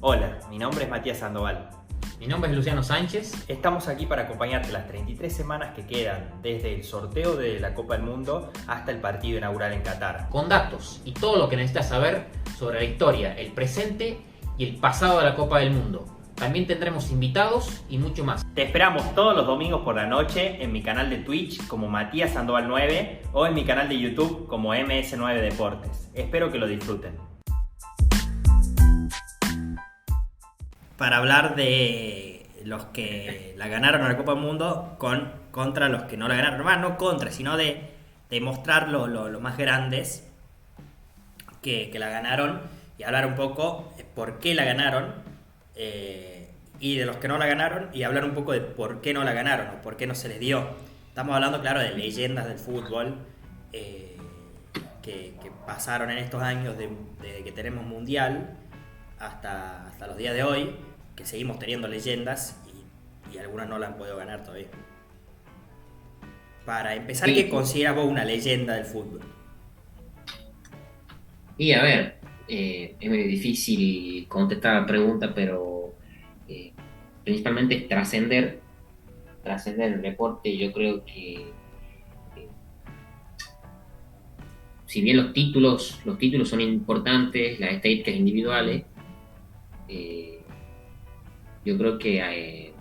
Hola, mi nombre es Matías Sandoval. Mi nombre es Luciano Sánchez. Estamos aquí para acompañarte las 33 semanas que quedan desde el sorteo de la Copa del Mundo hasta el partido inaugural en Qatar. Con datos y todo lo que necesitas saber sobre la historia, el presente y el pasado de la Copa del Mundo. También tendremos invitados y mucho más. Te esperamos todos los domingos por la noche en mi canal de Twitch como Matías Sandoval 9 o en mi canal de YouTube como MS9 Deportes. Espero que lo disfruten. Para hablar de los que la ganaron a la Copa del Mundo contra los que no la ganaron. No contra, sino de mostrar lo más grandes que la ganaron y hablar un poco por qué la ganaron y de los que no la ganaron y hablar un poco de por qué no la ganaron o por qué no se les dio. Estamos hablando, claro, de leyendas del fútbol que pasaron en estos años desde que tenemos mundial hasta los días de hoy, que seguimos teniendo leyendas y algunas no la han podido ganar todavía. Para empezar, ¿qué consideras vos una leyenda del fútbol? Y a ver, es muy difícil contestar la pregunta, pero principalmente es trascender el deporte. Yo creo que si bien los títulos son importantes, las estadísticas individuales, yo creo que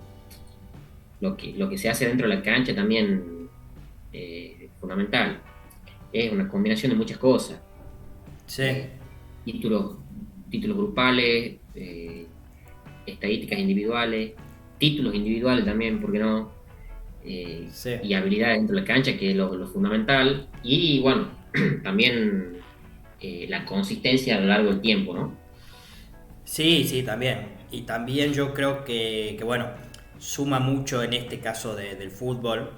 lo que se hace dentro de la cancha también es fundamental. Es una combinación de muchas cosas. Sí. Títulos grupales, estadísticas individuales, títulos individuales también, ¿por qué no? Sí. Y habilidades dentro de la cancha, que es lo fundamental. Y bueno, también la consistencia a lo largo del tiempo, ¿no? Sí, también. Y también yo creo que bueno, suma mucho en este caso del fútbol,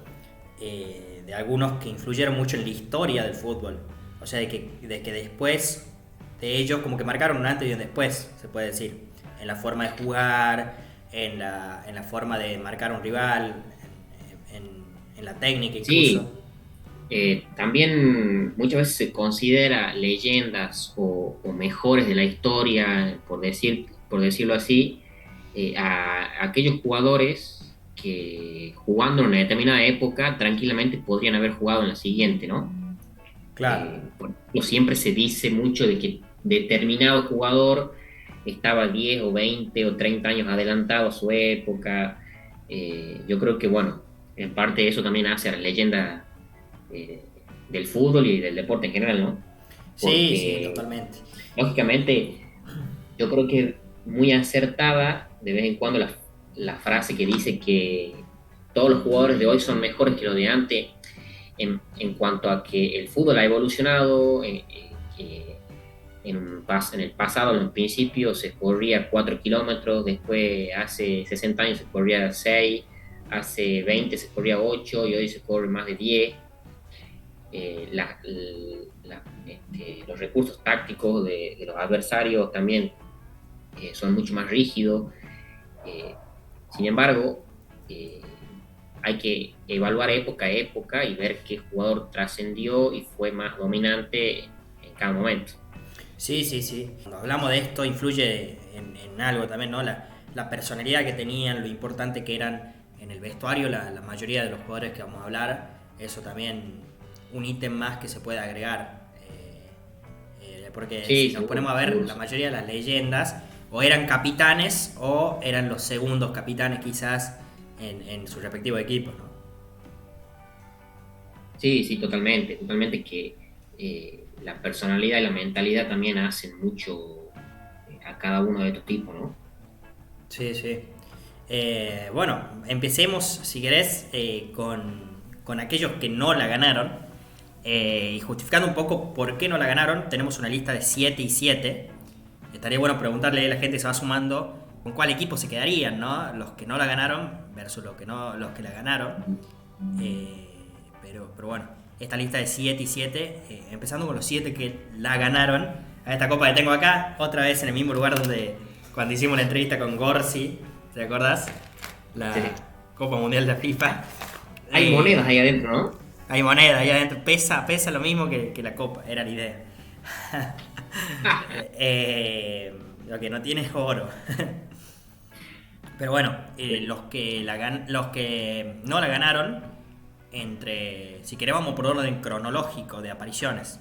de algunos que influyeron mucho en la historia del fútbol. O sea, de que después de ellos como que marcaron un antes y un después, se puede decir. En la forma de jugar, en la forma de marcar a un rival, en la técnica incluso. Sí. También muchas veces se considera leyendas o mejores de la historia, por decirlo así, a aquellos jugadores que jugando en una determinada época tranquilamente podrían haber jugado en la siguiente, ¿no? Claro. Por ejemplo, siempre se dice mucho de que determinado jugador estaba 10 o 20 o 30 años adelantado a su época. Yo creo que, bueno, en parte eso también hace a la leyenda del fútbol y del deporte en general, ¿no? Porque, Sí, totalmente. lógicamente, yo creo que muy acertada de vez en cuando la frase que dice que todos los jugadores de hoy son mejores que los de antes, en cuanto a que el fútbol ha evolucionado. En el pasado, en el principio, se corría 4 kilómetros, después hace 60 años se corría 6, hace 20 se corría 8 y hoy se corre más de 10. Los recursos tácticos de los adversarios también son mucho más rígidos. Sin embargo, hay que evaluar época a época y ver qué jugador trascendió y fue más dominante en cada momento. Sí. Cuando hablamos de esto influye en algo también, ¿no? La personalidad que tenían, lo importante que eran en el vestuario, la mayoría de los jugadores que vamos a hablar. Eso también un ítem más que se puede agregar. Porque si nos ponemos a ver, la mayoría de las leyendas o eran capitanes o eran los segundos capitanes quizás en sus respectivos equipos, ¿no? Sí, totalmente que la personalidad y la mentalidad también hacen mucho a cada uno de estos tipos, ¿no? Sí. Bueno, empecemos, si querés, con aquellos que no la ganaron. Y justificando un poco por qué no la ganaron, tenemos una lista de 7 y 7. Estaría bueno preguntarle a la gente que se va sumando con cuál equipo se quedarían, ¿no? Los que no la ganaron versus los que la ganaron. Pero bueno, esta lista de 7 y 7, empezando con los 7 que la ganaron a esta copa que tengo acá, otra vez en el mismo lugar donde cuando hicimos la entrevista con Gorsi, ¿te acordás? La Copa Mundial de FIFA. Hay monedas ahí adentro, ¿no? Hay monedas ahí adentro, pesa lo mismo que la copa, era la idea. Lo que no tiene es oro. Pero bueno, los que no la ganaron, si querés vamos por orden cronológico de apariciones.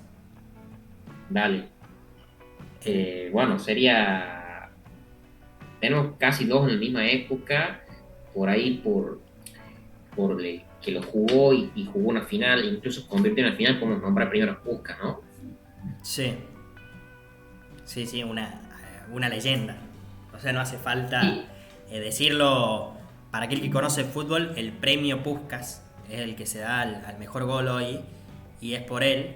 Dale. Bueno, sería... Tenemos casi dos en la misma época, por ahí que lo jugó y jugó una final, incluso convirtió en la final como nombrar primero a Puskás, ¿no? Sí. Sí, una leyenda. O sea, no hace falta Sí. decirlo. Para aquel que conoce el fútbol, el premio Puskás es el que se da al mejor gol hoy, y es por él.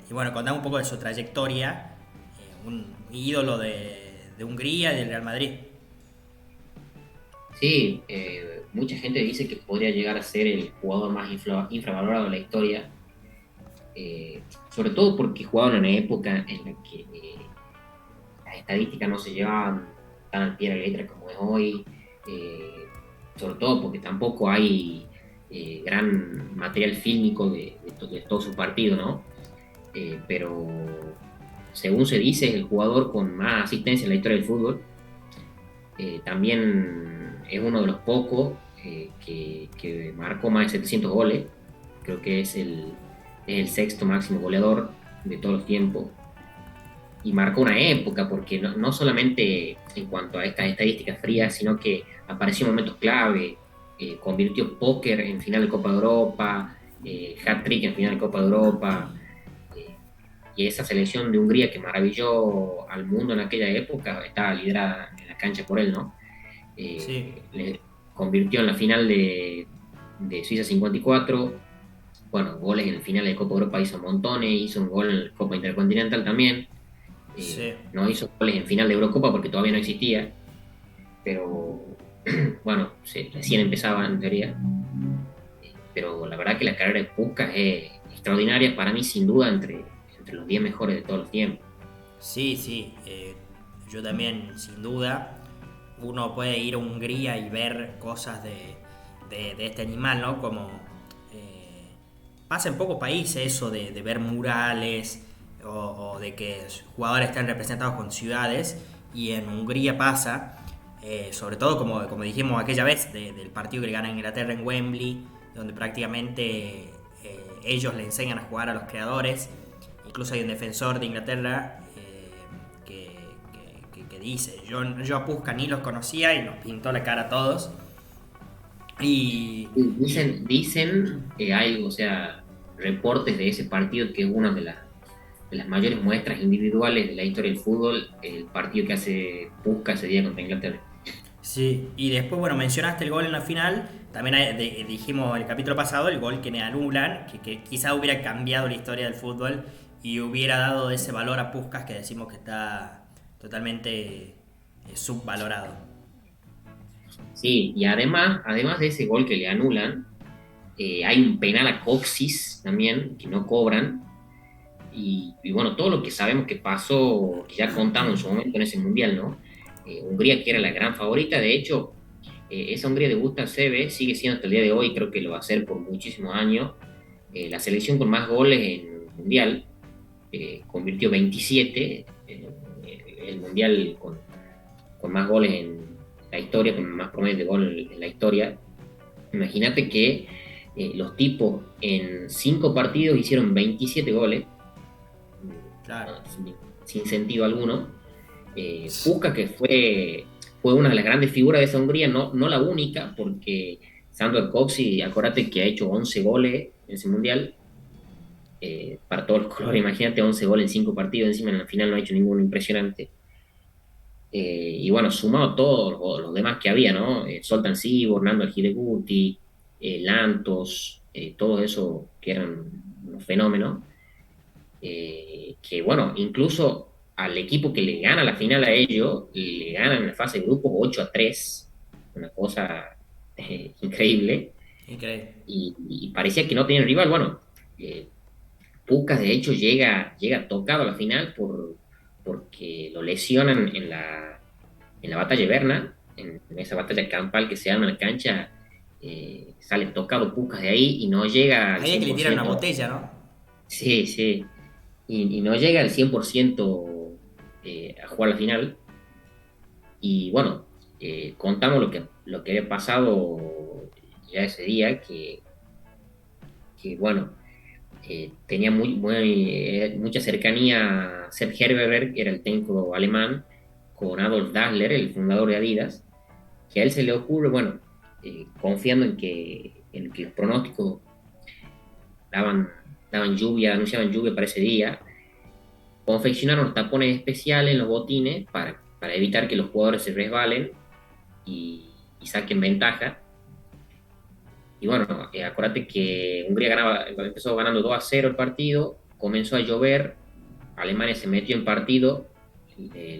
Y bueno, contamos un poco de su trayectoria, un ídolo de Hungría y del Real Madrid. Sí, mucha gente dice que podría llegar a ser el jugador más infravalorado de la historia, sobre todo porque jugaba en una época en la que las estadísticas no se llevaban tan al pie de la letra como es hoy, sobre todo porque tampoco hay gran material fílmico de todo su partido, ¿no? Pero según se dice, es el jugador con más asistencia en la historia del fútbol. También es uno de los pocos que marcó más de 700 goles. Creo que es el sexto máximo goleador de todos los tiempos. Y marcó una época, porque no solamente en cuanto a estas estadísticas frías, sino que apareció en momentos clave. Convirtió póker en final de Copa de Europa, hat-trick en final de Copa de Europa. Y esa selección de Hungría que maravilló al mundo en aquella época estaba liderada en la cancha por él, ¿no? Sí, Le convirtió en la final de Suiza 54. Bueno, goles en el final de Copa Europa hizo montones, hizo un gol en la Copa Intercontinental también. sí. No hizo goles en final de Eurocopa porque todavía no existía, pero bueno, recién empezaba en teoría. Pero la verdad que la carrera de Puskás es extraordinaria, para mí sin duda entre los 10 mejores de todos los tiempos. Sí, sí. Yo también, sin duda. Uno puede ir a Hungría y ver cosas de este animal, ¿no? Como pasa en pocos países eso de ver murales o de que jugadores están representados con ciudades, y en Hungría pasa, sobre todo como dijimos aquella vez del partido que le gana Inglaterra en Wembley, donde prácticamente ellos le enseñan a jugar a los creadores. Incluso hay un defensor de Inglaterra que dice, yo a Puskás ni los conocía y nos pintó la cara a todos. Y Dicen hay, o sea, reportes de ese partido que es una de las mayores muestras individuales de la historia del fútbol, el partido que hace Puskás ese día contra Inglaterra. sí, y después, bueno, mencionaste el gol en la final. También dijimos en el capítulo pasado el gol que le anulan, que quizá hubiera cambiado la historia del fútbol y hubiera dado ese valor a Puskás que decimos que está totalmente subvalorado. Sí, y además de ese gol que le anulan, hay un penal a Coxis también que no cobran. Y bueno, todo lo que sabemos que pasó, que ya contamos en su momento en ese mundial, ¿no? Hungría, que era la gran favorita, de hecho, esa Hungría de Gustav Sebe sigue siendo hasta el día de hoy, creo que lo va a ser por muchísimos años, la selección con más goles en el mundial. Convirtió 27, el mundial con más goles en la historia, con más promedio de gol en la historia. Imagínate que los tipos en 5 partidos hicieron 27 goles, Claro. sin sentido alguno. Puskás, que fue una de las grandes figuras de esa Hungría, no la única, porque Sandor Kocsis, acordate que ha hecho 11 goles en ese mundial, para todos los colores. Imagínate 11 goles en 5 partidos, encima en la final no ha hecho ninguno impresionante. Y bueno, sumado todos los demás que había, ¿no? Zoltán Cibor, Nando Argireguti, Lantos, todos esos que eran unos fenómenos. Que bueno, incluso al equipo que le gana la final a ellos, le ganan en la fase de grupos 8-3, una cosa increíble. Increíble. Y parecía que no tenían rival. Bueno, eh, Puskás de hecho llega tocado a la final porque lo lesionan en la batalla de Berna, en esa batalla campal que se arma en la cancha. Sale tocado Puskás de ahí y no llega al Había que le tiran una 100%. botella, ¿no? Sí, sí. Y no llega al 100% a jugar la final. Y bueno, contamos lo que había pasado ya ese día, que bueno, tenía mucha cercanía Sepp Herberger, que era el técnico alemán, con Adolf Dassler, el fundador de Adidas, que a él se le ocurre, bueno, confiando en que los pronósticos daban, daban lluvia, anunciaban lluvia para ese día, confeccionaron tapones especiales en los botines para evitar que los jugadores se resbalen y saquen ventaja. Y bueno, acuérdate que Hungría empezó ganando 2-0 el partido, comenzó a llover, Alemania se metió en partido,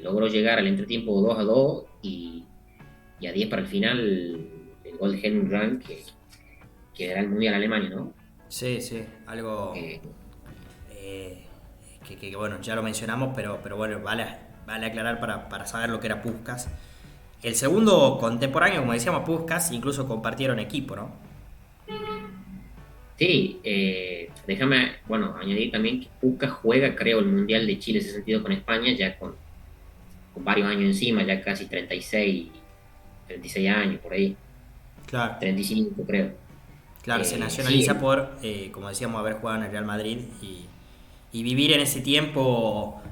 logró llegar al entretiempo 2-2 y a 10 para el final el gol de Helmut Rahn que era el Mundial Alemania, ¿no? Sí, sí, algo Eh, que, bueno, ya lo mencionamos, pero bueno, vale aclarar para saber lo que era Puskás. El segundo contemporáneo, como decíamos, Puskás, incluso compartieron equipo, ¿no? sí, déjame, bueno, añadir también que Puskás juega, creo, el Mundial de Chile 62 con España, ya con varios años encima, ya casi 36 años por ahí, Claro. 35 creo. Claro, se Sí, nacionaliza por, como decíamos, haber jugado en el Real Madrid y vivir en ese tiempo.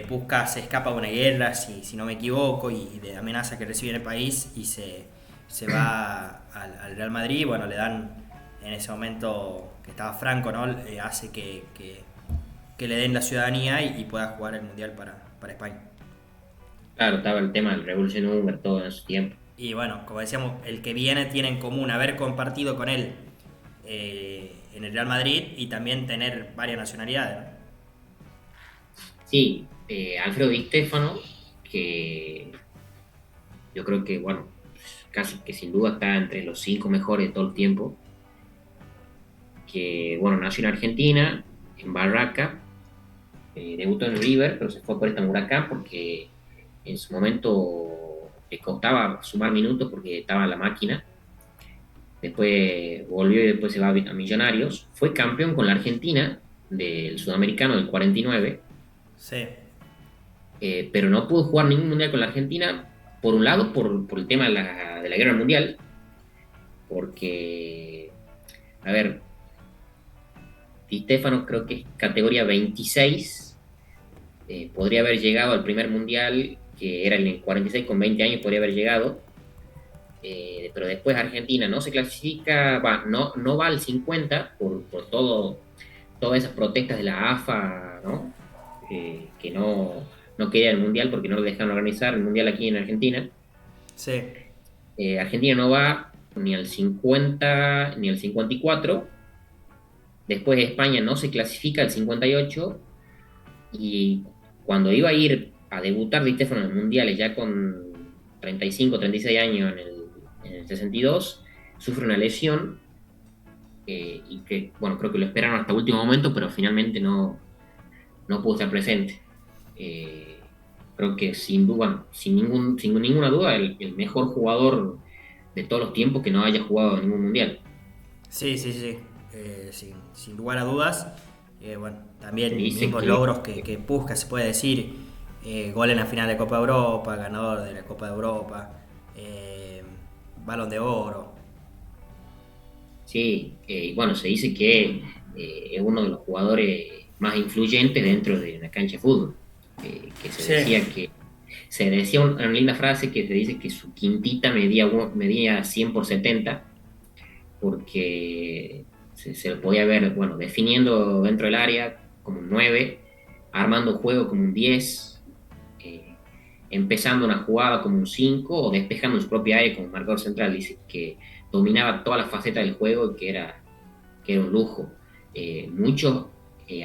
Puskás se escapa de una guerra, si no me equivoco, y de amenaza que recibe en el país y se va al Real Madrid. Y bueno, le dan en ese momento que estaba Franco, ¿no? Hace que le den la ciudadanía y pueda jugar el Mundial para España. claro, estaba el tema de la Revolución Húngara todo en ese tiempo. Y bueno, como decíamos, el que viene tiene en común haber compartido con él en el Real Madrid y también tener varias nacionalidades, ¿no? Sí, Alfredo Di Stéfano, que yo creo que, bueno, casi que sin duda está entre los 5 mejores de todo el tiempo, que, bueno, nació en Argentina, en Barraca, debutó en River, pero se fue por esta Huracán porque en su momento le costaba sumar minutos porque estaba en la máquina. Después volvió y después se va a Millonarios. Fue campeón con la Argentina del Sudamericano del 49, Sí, pero no pudo jugar ningún mundial con la Argentina, por un lado por el tema de la guerra mundial, porque, a ver, Di Stéfano creo que es categoría 26, podría haber llegado al primer mundial, que era en el 46 con 20 años, podría haber llegado, pero después Argentina no se clasifica, no va al 50 por todas esas protestas de la AFA, ¿no? Que no quería el mundial porque no lo dejaron organizar el mundial aquí en Argentina. sí. Argentina no va ni al 50 ni al 54. Después España no se clasifica al 58 y cuando iba a ir a debutar Di Stéfano en los mundiales ya con 35, 36 años en el 62, sufre una lesión y que, bueno, creo que lo esperaron hasta último momento, pero finalmente no pudo estar presente. Eh, Creo que sin duda, sin ninguna duda, el mejor jugador de todos los tiempos que no haya jugado ningún mundial. Sí, sí, sí. Sin lugar a dudas. Bueno, también Dice mismos que logros que Puskás se puede decir. Gol en la final de Copa de Europa, ganador de la Copa de Europa, Balón de Oro. sí, bueno, se dice que es uno de los jugadores más influyentes dentro de una cancha de fútbol. Que se Sí. decía una linda frase que se dice que su quintita medía 100 por 70, porque se lo podía ver, bueno, definiendo dentro del área como un 9, armando juego como un 10, empezando una jugada como un 5 o despejando en su propia área como un marcador central. Dice que dominaba todas las facetas del juego y que era un lujo. Muchos,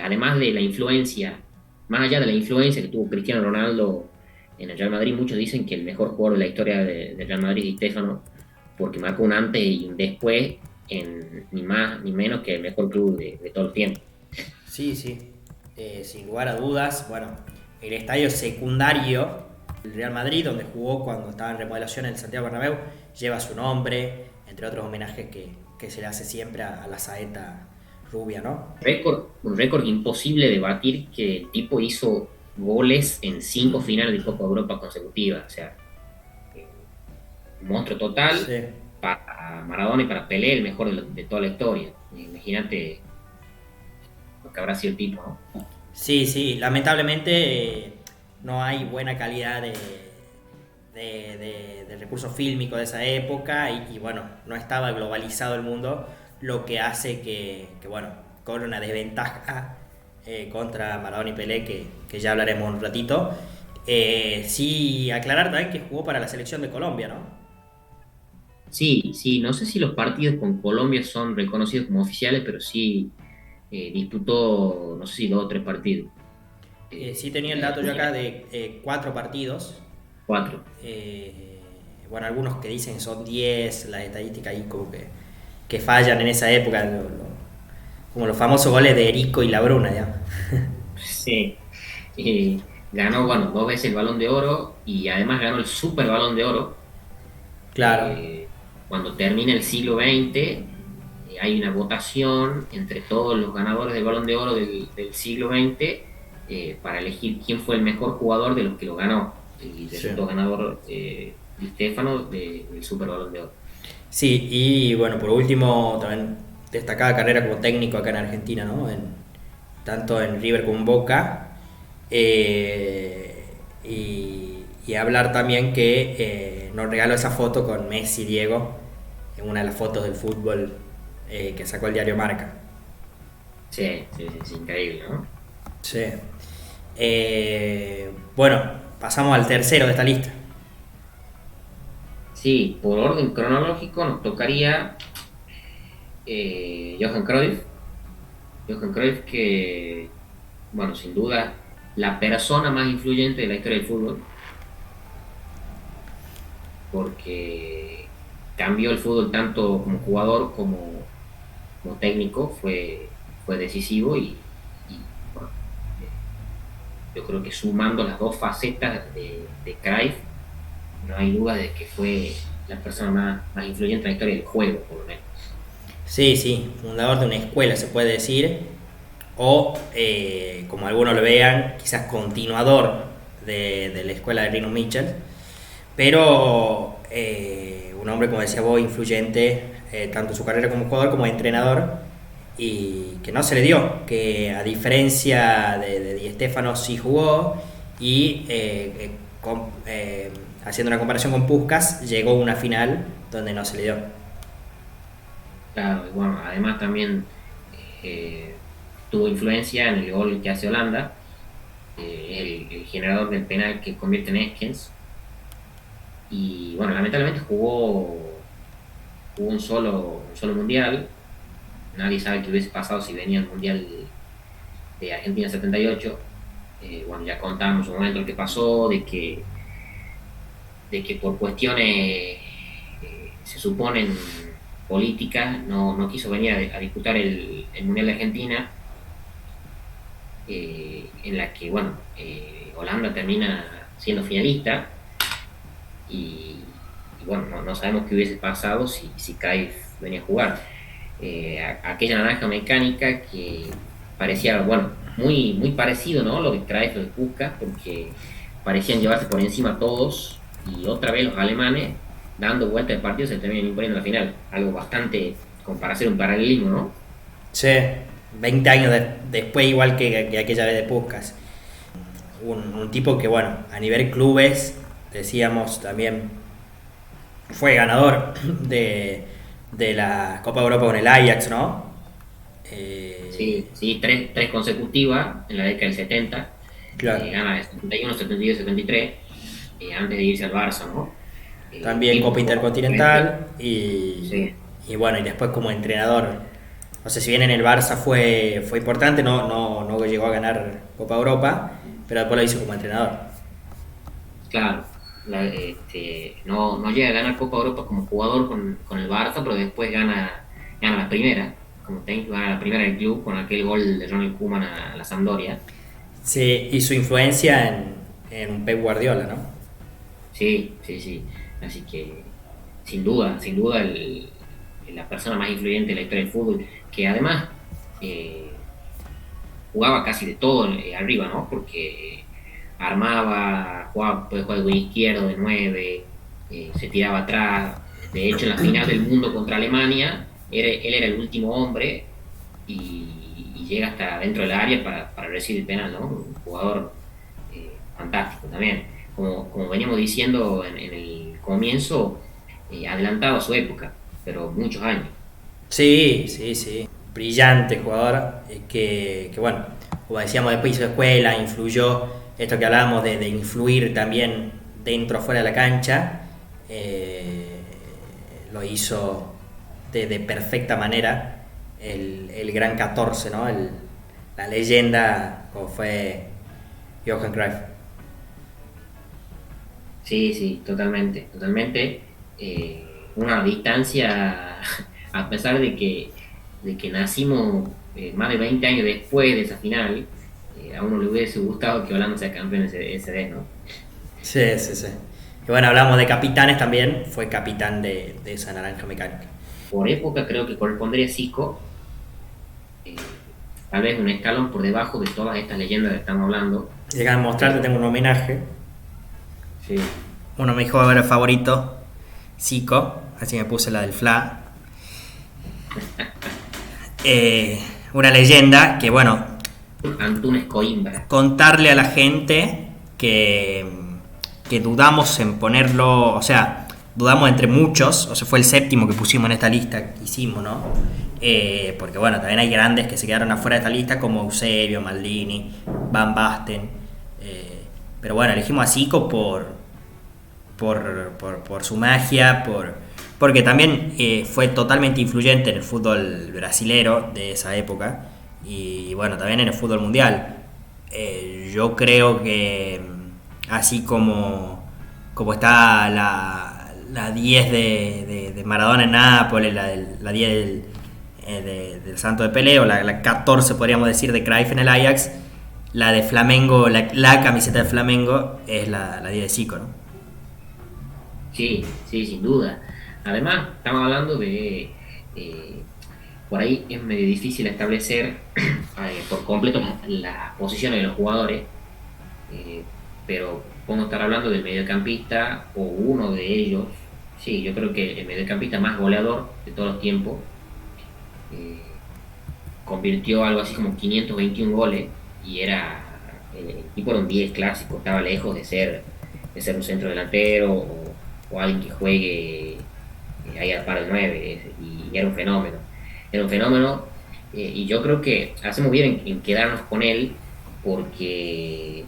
además de la influencia, más allá de la influencia que tuvo Cristiano Ronaldo en el Real Madrid, muchos dicen que el mejor jugador de la historia del Real Madrid es Di Stéfano, porque marcó un antes y un después en ni más ni menos que el mejor club de todo el tiempo. Sí, sí. Sin lugar a dudas. Bueno, el estadio secundario del Real Madrid, donde jugó cuando estaba en remodelación en el Santiago Bernabéu, lleva su nombre, entre otros homenajes que se le hace siempre a la saeta rubia, ¿no? Un récord imposible de batir, que el tipo hizo goles en 5 finales de Copa Europa consecutivas. O sea, eh, un monstruo total Sí. para Maradona y para Pelé, el mejor de toda la historia. Imagínate lo que habrá sido el tipo, ¿no? Sí, sí, lamentablemente no hay buena calidad de recursos fílmicos de esa época y, bueno, no estaba globalizado el mundo, lo que hace que bueno, corre una desventaja contra Maradona y Pelé, que ya hablaremos un ratito. Sí, aclarar también que jugó para la selección de Colombia, ¿no? Sí, sí, no sé si los partidos con Colombia son reconocidos como oficiales, pero sí disputó, no sé si 2 o 3 partidos. Sí tenía el dato yo acá de 4 partidos. 4. Eh, bueno, algunos que dicen que son 10, las estadísticas ahí como que fallan en esa época, como los famosos goles de Erico y La Bruna, ya. Sí. Ganó, bueno, 2 veces el Balón de Oro y además ganó el Super Balón de Oro. Claro, Cuando termina el siglo XX, hay una votación entre todos los ganadores del Balón de Oro del siglo XX para elegir quién fue el mejor jugador de los que lo ganó. Y sí. resultó ganador Di Stéfano del Super Balón de Oro. Sí, y bueno, por último, también destacada carrera como técnico acá en Argentina, ¿no? Tanto en River como en Boca. Y hablar también que nos regaló esa foto con Messi y Diego, en una de las fotos del fútbol que sacó el diario Marca. Sí, sí, sí, es increíble, ¿no? Sí. Bueno, pasamos al tercero de esta lista. Sí, por orden cronológico nos tocaría Johan Cruyff. Johan Cruyff que, bueno, sin duda, la persona más influyente de la historia del fútbol, porque cambió el fútbol tanto como jugador como técnico, fue decisivo y, bueno, eh, yo creo que sumando las dos facetas de Cruyff, no hay duda de que fue la persona más influyente en la historia del juego, por lo menos. Sí, sí, fundador de una escuela, se puede decir, o como algunos lo vean, quizás continuador de la escuela de Rino Mitchell, pero un hombre, como decía vos, influyente tanto en su carrera como jugador como entrenador, y que no se le dio, que a diferencia de Di Stéfano sí jugó y haciendo una comparación con Puskás, llegó a una final donde no se le dio. Claro, y bueno, además también eh, tuvo influencia en el gol que hace Holanda, el generador del penal que convierte en Eskens. Y bueno, lamentablemente jugó un solo mundial. Nadie sabe qué hubiese pasado si venía el mundial de Argentina 78. Bueno, ya contamos un momento lo que pasó, de que por cuestiones se suponen políticas no quiso venir a disputar el mundial de Argentina, en la que, bueno, Holanda termina siendo finalista y, y bueno, no sabemos qué hubiese pasado si Cruyff venía a jugar. Aquella naranja mecánica que parecía, bueno, muy, muy parecido, ¿no? Lo de Cruyff, lo de Puskás, porque parecían llevarse por encima a todos y otra vez los alemanes dando vuelta el partido se terminan imponiendo en la final. Algo bastante, como para hacer un paralelismo, ¿no? Sí, 20 años después, igual que aquella vez de Puskás. Un tipo que, bueno, a nivel clubes, decíamos también, fue ganador de la Copa Europa con el Ajax, ¿no? Sí, sí, tres consecutivas en la década del 70. Claro. Gana el 71, 72, 73, antes de irse al Barça, ¿no? También Tipo Copa jugó realmente. Intercontinental Sí, y bueno, y después como entrenador. No sé si bien en el Barça fue importante, no llegó a ganar Copa Europa, pero después lo hizo como entrenador. claro. No llega a ganar Copa Europa como jugador con el Barça, pero después gana la primera, como técnico, gana la primera del club con aquel gol de Ronald Koeman a la Sampdoria. Sí, y su influencia en Pep Guardiola, ¿no? Sí, sí, sí. Así que, sin duda, la persona más influyente de la historia del fútbol, que además jugaba casi de todo arriba, ¿no? Porque armaba, jugaba, puede jugar de izquierdo, de 9, se tiraba atrás. De hecho, en la final del mundo contra Alemania, él era el último hombre y llega hasta dentro del área para recibir el penal, ¿no? Un jugador fantástico también. Como veníamos diciendo en el comienzo, adelantado a su época, pero muchos años. Sí, sí, sí. Brillante jugador que, bueno, como decíamos, después hizo escuela, influyó, esto que hablábamos de influir también dentro o fuera de la cancha, lo hizo de perfecta manera el gran 14, ¿no? La leyenda como fue Johan Cruyff. Sí, sí, totalmente, totalmente. Una distancia, a pesar de que nacimos más de 20 años después de esa final, a uno le hubiese gustado que Holanda sea campeón ese vez, ¿no? Sí, sí, sí. Y bueno, hablamos de capitanes también, fue capitán de esa naranja mecánica. Por época creo que correspondería a Zico, eh, tal vez un escalón por debajo de todas estas leyendas que estamos hablando. Llegar a mostrarte, tengo un homenaje. Sí. Uno de mis jugadores favoritos, Zico, así me puse la del Fla. Una leyenda que, bueno, Antunes Coimbra. contarle a la gente que dudamos en ponerlo, o sea, dudamos entre muchos, o sea, fue el séptimo que pusimos en esta lista que hicimos, ¿no? Porque bueno, también hay grandes que se quedaron afuera de esta lista como Eusebio, Maldini, Van Basten, pero bueno, elegimos a Zico por su magia, porque también fue totalmente influyente en el fútbol brasilero de esa época y bueno, también en el fútbol mundial. Yo creo que así como está la 10 de Maradona en Nápoles, la 10 del Santo de Pelé, o la 14 podríamos decir de Cruyff en el Ajax, la de Flamengo, la camiseta de Flamengo es la 10 de Zico, ¿no? Sí, sí, sin duda. Además, estamos hablando de... por ahí es medio difícil establecer por completo las posiciones de los jugadores, pero podemos estar hablando del mediocampista o uno de ellos. Sí, yo creo que el mediocampista más goleador de todos los tiempos, eh, convirtió algo así como 521 goles y el tipo era un 10 clásico, estaba lejos de ser un centro delantero o alguien que juegue ahí al par de 9 y era un fenómeno. Era un fenómeno y yo creo que hacemos bien en quedarnos con él porque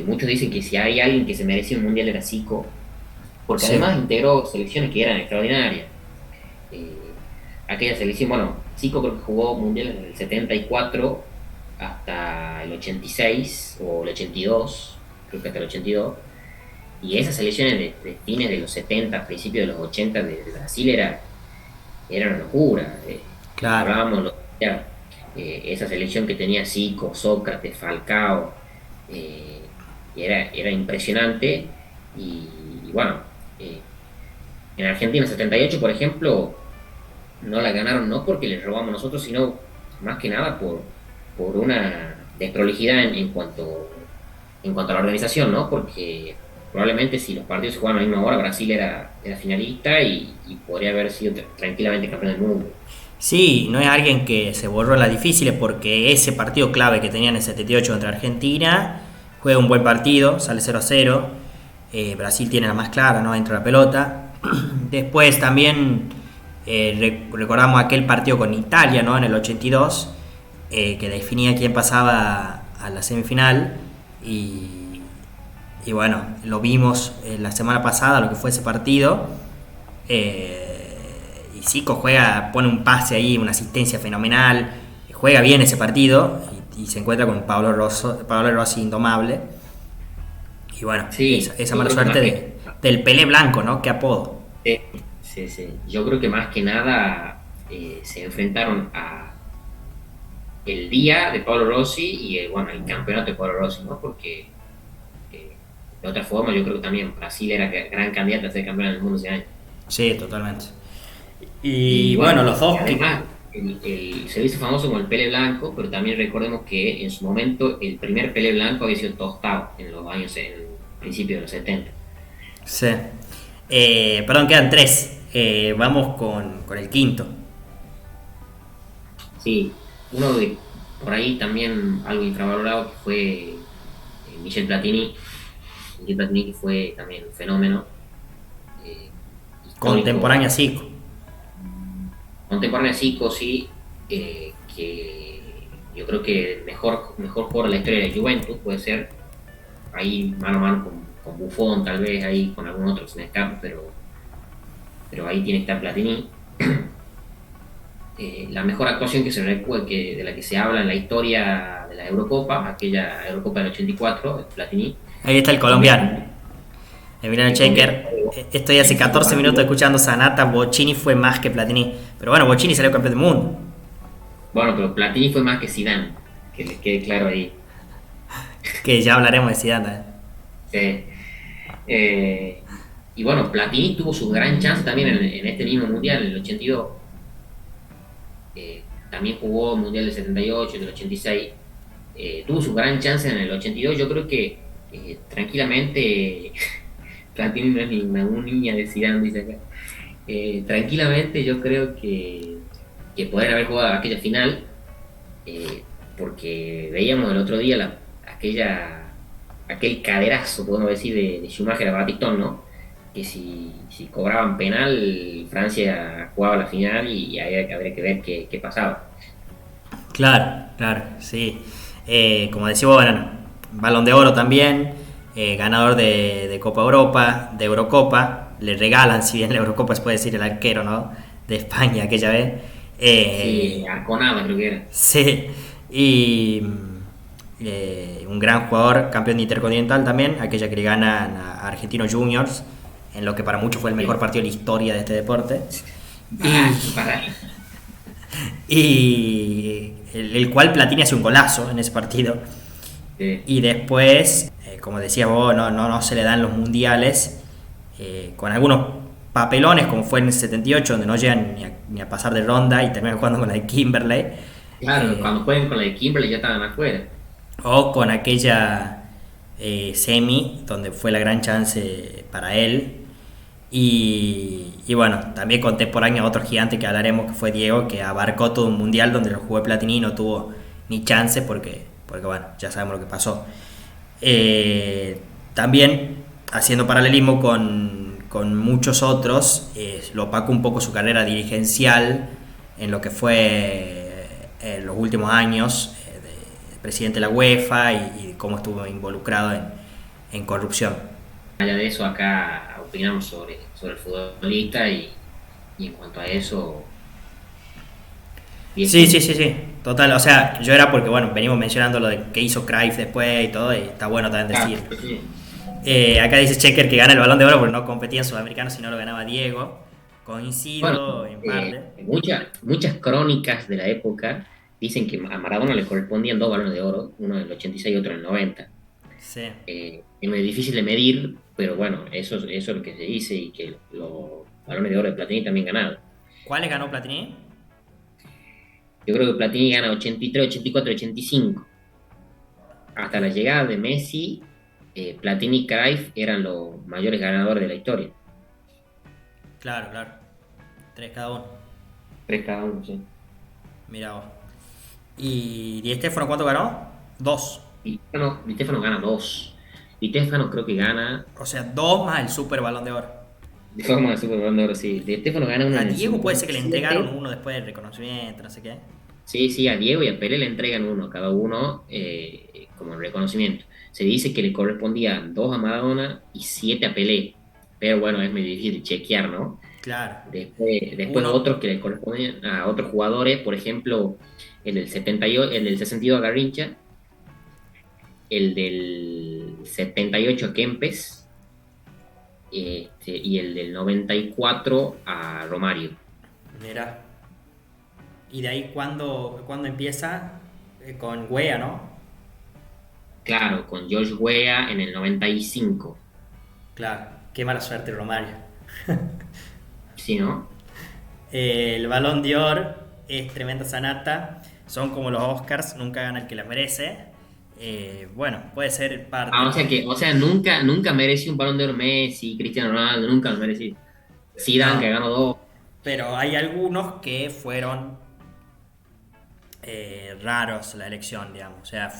muchos dicen que si hay alguien que se merecía un mundial era Zico, porque Sí. además integró selecciones que eran extraordinarias. Eh, Aquella selección, bueno, Zico creo que jugó mundiales desde el 74 hasta el 86 o el 82, creo que hasta el 82. Y esas selecciones de fines de los 70, principios de los 80 de Brasil era una locura. Claro. Ya, esa selección que tenía Zico, Sócrates, Falcao, y era impresionante. Y bueno, eh, en Argentina 78, por ejemplo, no la ganaron no porque les robamos nosotros, sino más que nada por una desprolijidad en cuanto a la organización, ¿no? Porque probablemente si los partidos se jugaban a la misma hora, Brasil era finalista y podría haber sido tranquilamente campeón del mundo. Sí, no es alguien que se borró las difíciles porque ese partido clave que tenían en el 78 contra Argentina juega un buen partido, sale 0-0. Brasil tiene la más clara, ¿no? Entra la pelota. Después también recordamos aquel partido con Italia, ¿no? En el 82, que definía quién pasaba a la semifinal. Y bueno, lo vimos la semana pasada, lo que fue ese partido. Y Zico pone un pase ahí, una asistencia fenomenal, juega bien ese partido y se encuentra con Pablo Rossi indomable. Y bueno, Sí, esa yo mala creo que suerte más que, del Pelé Blanco, ¿no? Qué apodo. sí, sí. Yo creo que más que nada se enfrentaron a el día de Pablo Rossi y bueno, el campeonato de Pablo Rossi, ¿no? Porque eh, de otra forma yo creo que también Brasil era gran candidato a ser campeón del mundo ese año. Sí, totalmente. Y Y bueno, bueno, los dos además, se hizo famoso con el Pele Blanco, pero también recordemos que en su momento el primer Pele Blanco había sido Tostado en los años, en principio de los 70. Sí. Perdón, quedan tres. Vamos con el quinto. Sí, uno de por ahí también algo infravalorado que fue Michel Platini. Michel Platini que fue también un fenómeno. Histórico. Contemporánea Zico. Contemporánea Zico, sí, que yo creo que el mejor jugador de la historia de la Juventus puede ser, ahí mano a mano con Buffon, tal vez ahí con algún otro que se me escapa, pero ahí tiene que estar Platini. La mejor actuación que se recuerda, de la que se habla en la historia de la Eurocopa, aquella Eurocopa del 84, Platini. Ahí está el colombiano, Emiliano Checker. Estoy hace 14 minutos escuchando Sanata. Bochini fue más que Platini. Pero bueno, Bochini salió campeón del mundo. Bueno, pero Platini fue más que Zidane, que les quede claro ahí. Que ya hablaremos de Zidane. Y bueno, Platini tuvo su gran chance también en este mismo mundial, en el 82. También jugó el mundial del 78, del 86. Tuvo su gran chance en el 82. Yo creo que tranquilamente, Platini no es ni una niña de Zidane, dice acá. Tranquilamente yo creo que podrían haber jugado aquella final, porque veíamos el otro día aquel caderazo, podemos decir, de Schumacher a Batistón, ¿no? Que si cobraban penal, Francia jugaba la final y ahí habría que ver qué pasaba. Claro, sí. Como decía, bueno, Balón de Oro también, ganador de Copa Europa, de Eurocopa. Le regalan, si bien la Eurocopa se puede decir, el arquero, ¿no? De España aquella vez. Sí, Arconada creo que era. Sí, y un gran jugador, campeón de Intercontinental también, aquella que le ganan a Argentinos Juniors, en lo que para muchos fue el mejor partido de la historia de este deporte. Y el cual Platini hace un golazo en ese partido. Sí. Y después, como decía vos, no se le dan los mundiales, con algunos papelones, como fue en el 78, donde no llegan ni a pasar de ronda y terminan jugando con la de Kimberley. Claro, cuando jueguen con la de Kimberley ya estaban afuera. O con aquella semi, donde fue la gran chance para él. Y bueno, también contemporáneo a otro gigante que hablaremos, que fue Diego, que abarcó todo un mundial donde lo jugó Platini y no tuvo ni chance porque bueno, ya sabemos lo que pasó. También, haciendo paralelismo con muchos otros, lo opacó un poco su carrera dirigencial en lo que fue los últimos años, de presidente de la UEFA y cómo estuvo involucrado en corrupción. Allá de eso, acá opinamos sobre el futbolista y en cuanto a eso... Sí, total, o sea, yo era porque, bueno, venimos mencionando lo de que hizo Cruyff después y todo, y está bueno también decir. Sí. Acá dice Checker que gana el Balón de Oro porque no competía en Sudamericano, sino lo ganaba Diego. Coincido en parte. Muchas crónicas de la época dicen que a Maradona le correspondían 2 balones de oro, uno en el 86 y otro en el 90. Sí. Es muy difícil de medir, pero bueno, eso es lo que se dice, y que los balones de oro de Platini también ganaron. ¿Cuáles ganó Platini? Yo creo que Platini gana 83, 84, 85. Hasta la llegada de Messi, Platini y Cruyff eran los mayores ganadores de la historia. Claro. 3 cada uno. 3 cada uno, sí. Mirá vos. ¿Y Di Stéfano cuánto ganó? 2. Di Stéfano gana 2. Di Stéfano creo que gana... O sea, 2 más el Super Balón de Oro. De forma de Super Balón de Oro, sí. Di Stéfano gana uno. A en el Diego puede ser que le 57. entregaron uno después del reconocimiento, no sé qué. Sí, a Diego y a Pelé le entregan uno a cada uno, como reconocimiento. Se dice que le correspondían 2 a Maradona y 7 a Pelé. Pero bueno, es muy difícil chequear, ¿no? Claro. Después otros que le correspondían a otros jugadores, por ejemplo, el del 62 a Garrincha, el del 78 a Kempes, y el del 94 a Romario. Mira. ¿Y de ahí cuándo empieza? Con Wea, ¿no? Claro, con George Weah en el 95. Claro, qué mala suerte Romario. Sí, ¿no? El Balón de Oro, es tremenda sanata. Son como los Oscars, nunca gana el que la merece. Bueno, puede ser parte. O sea, nunca mereció un Balón de Oro Messi, Cristiano Ronaldo, nunca lo mereció. Zidane, No, que ganó 2. pero hay algunos que fueron raros la elección, digamos. O sea,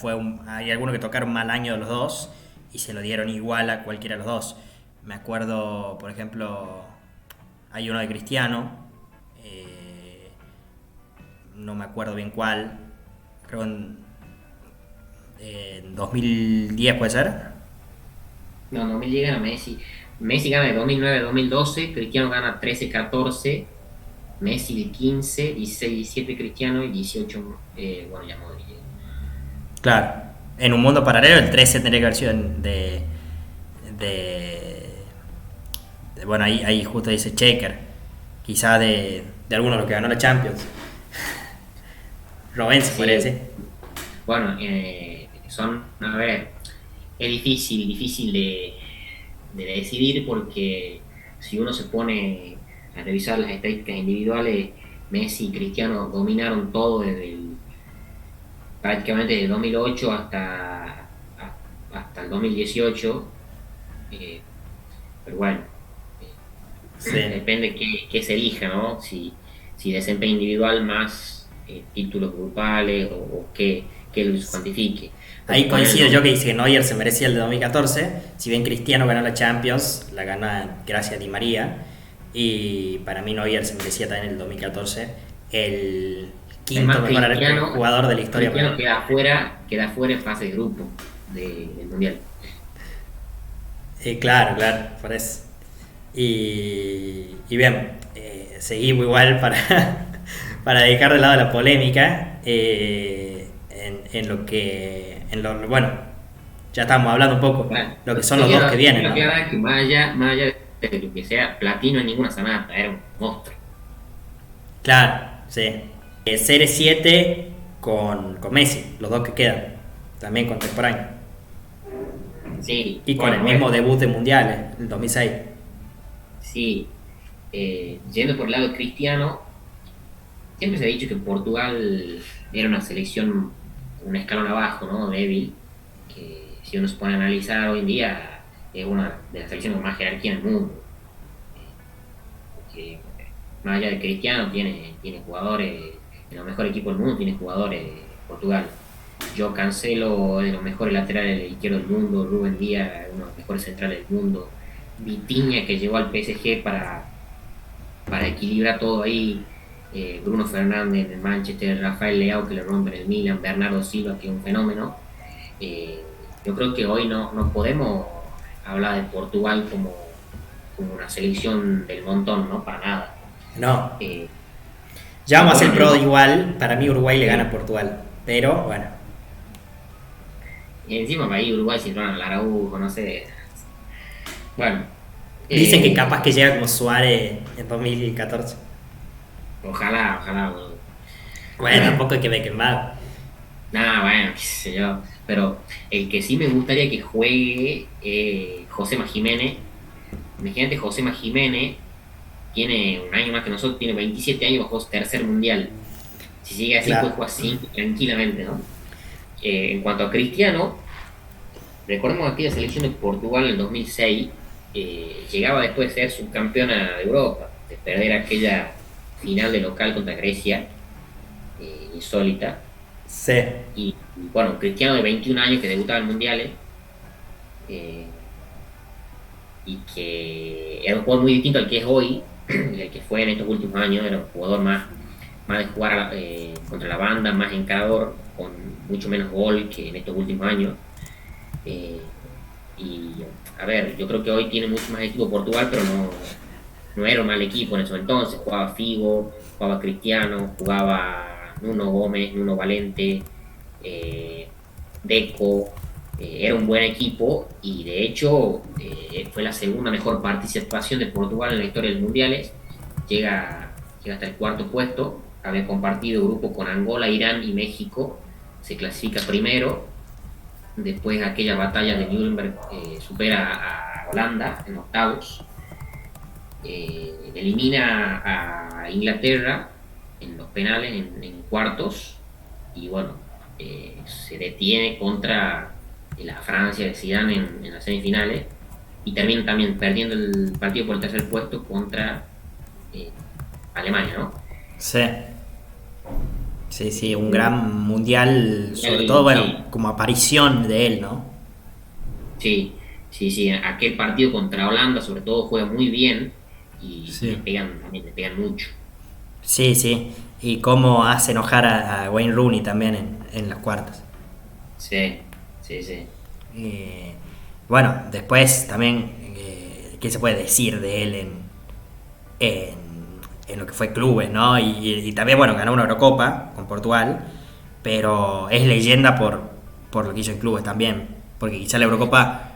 hay algunos que tocaron mal año de los dos y se lo dieron igual a cualquiera de los dos. Me acuerdo, por ejemplo, hay uno de Cristiano, no me acuerdo bien cuál, creo en 2010 puede ser. No, 2010 gana Messi. Messi gana de 2009 a 2012, Cristiano gana 13-14, Messi de 15, 16-17 Cristiano y 18, bueno, ya Modric. Claro, en un mundo paralelo el 13 tendría que haber sido bueno, ahí justo dice Checker, quizá de alguno de los que ganó la Champions. Robben se Sí. podría decir. Bueno, a ver, es difícil de decidir porque si uno se pone a revisar las estadísticas individuales, Messi y Cristiano dominaron todo prácticamente desde el 2008 hasta el 2018, pero bueno, Sí. depende qué se elija, ¿no? Si desempeño individual más títulos grupales o qué lo cuantifique. Ahí coincido yo que dice que Neuer se merecía el de 2014, si bien Cristiano ganó la Champions, la gana gracias a Di María, y para mí Neuer se merecía también el 2014 el quinto Además, mejor jugador de la historia. Cristiano queda afuera en fase de grupo del Mundial. Claro, por eso. Y bien, seguimos igual para dedicar de lado a la polémica, bueno, ya estamos hablando un poco Bueno, lo que son los dos que vienen, ¿no? Que más allá de lo que sea platino en ninguna sanata, era un monstruo. Claro, sí. CR7 con Messi, los dos que quedan, también contemporáneos. Sí, Y con el mismo debut de mundiales, el 2006. Sí, yendo por el lado cristiano, siempre se ha dicho que Portugal era una selección un escalón abajo, ¿no? Débil, que si uno se pone a analizar hoy en día es una de las selecciones con más jerarquía en el mundo. Que más allá de Cristiano tiene jugadores, en los mejores equipos del mundo tiene jugadores Portugal. Yo Cancelo, de los mejores laterales izquierdos del mundo, Rubén Díaz, uno de los mejores centrales del mundo, Vitinha que llegó al PSG para equilibrar todo ahí, Bruno Fernández en el Manchester, Rafael Leao que le rompe en el Milan, Bernardo Silva que es un fenómeno. Yo creo que hoy no podemos hablar de Portugal como una selección del montón, ¿no? Para nada. No. Ya vamos a hacer pro igual. Para mí Uruguay le gana a Portugal. Pero bueno. Y encima para ahí Uruguay si van al Araujo, no sé. Bueno. Dicen que capaz que llega como Suárez en 2014. Ojalá. Bueno, tampoco hay que ver que mal. Nada, bueno, qué sé yo. Pero el que sí me gustaría que juegue Josema Jiménez. Imagínate, Josema Jiménez tiene un año más que nosotros, tiene 27 años, bajó su tercer mundial. Si sigue así, Claro. puede jugar 5 tranquilamente, ¿no? En cuanto a Cristiano, recordemos aquella selección de Portugal en el 2006, llegaba después de ser subcampeona de Europa, de perder aquella final de local contra Grecia, insólita. Sí. Y bueno, Cristiano de 21 años que debutaba en mundiales, y que era un jugador muy distinto al que es hoy, y al que fue en estos últimos años. Era un jugador más de jugar contra la banda, más encarador, con mucho menos gol que en estos últimos años. Y a ver, yo creo que hoy tiene mucho más equipo Portugal, pero no era un mal equipo en eso entonces. Jugaba Figo, jugaba Cristiano, jugaba Nuno Gómez, Nuno Valente, Deco. Era un buen equipo y de hecho fue la segunda mejor participación de Portugal en la historia de los mundiales. Llega hasta el cuarto puesto, había compartido grupo con Angola, Irán y México, se clasifica primero. Después de aquella batalla de Nuremberg supera a Holanda en octavos, elimina a Inglaterra en los penales, en cuartos, y bueno, se detiene contra la Francia de Zidane en las semifinales, y termina también perdiendo el partido por el tercer puesto contra eh, Alemania, ¿no? Sí. Sí, sí, un gran mundial, sobre todo, Sí, bueno, como aparición de él, ¿no? sí, sí, sí, aquel partido contra Holanda sobre todo juega muy bien y Sí. también le pegan mucho. Sí, sí. Y cómo hace enojar a Wayne Rooney también en las cuartas. Sí, sí, sí. Eh, bueno, después también, ¿qué se puede decir de él en, en lo que fue clubes, ¿no? Y también, bueno, ganó una Eurocopa con Portugal, pero es leyenda por lo que hizo en clubes también, porque quizá la Eurocopa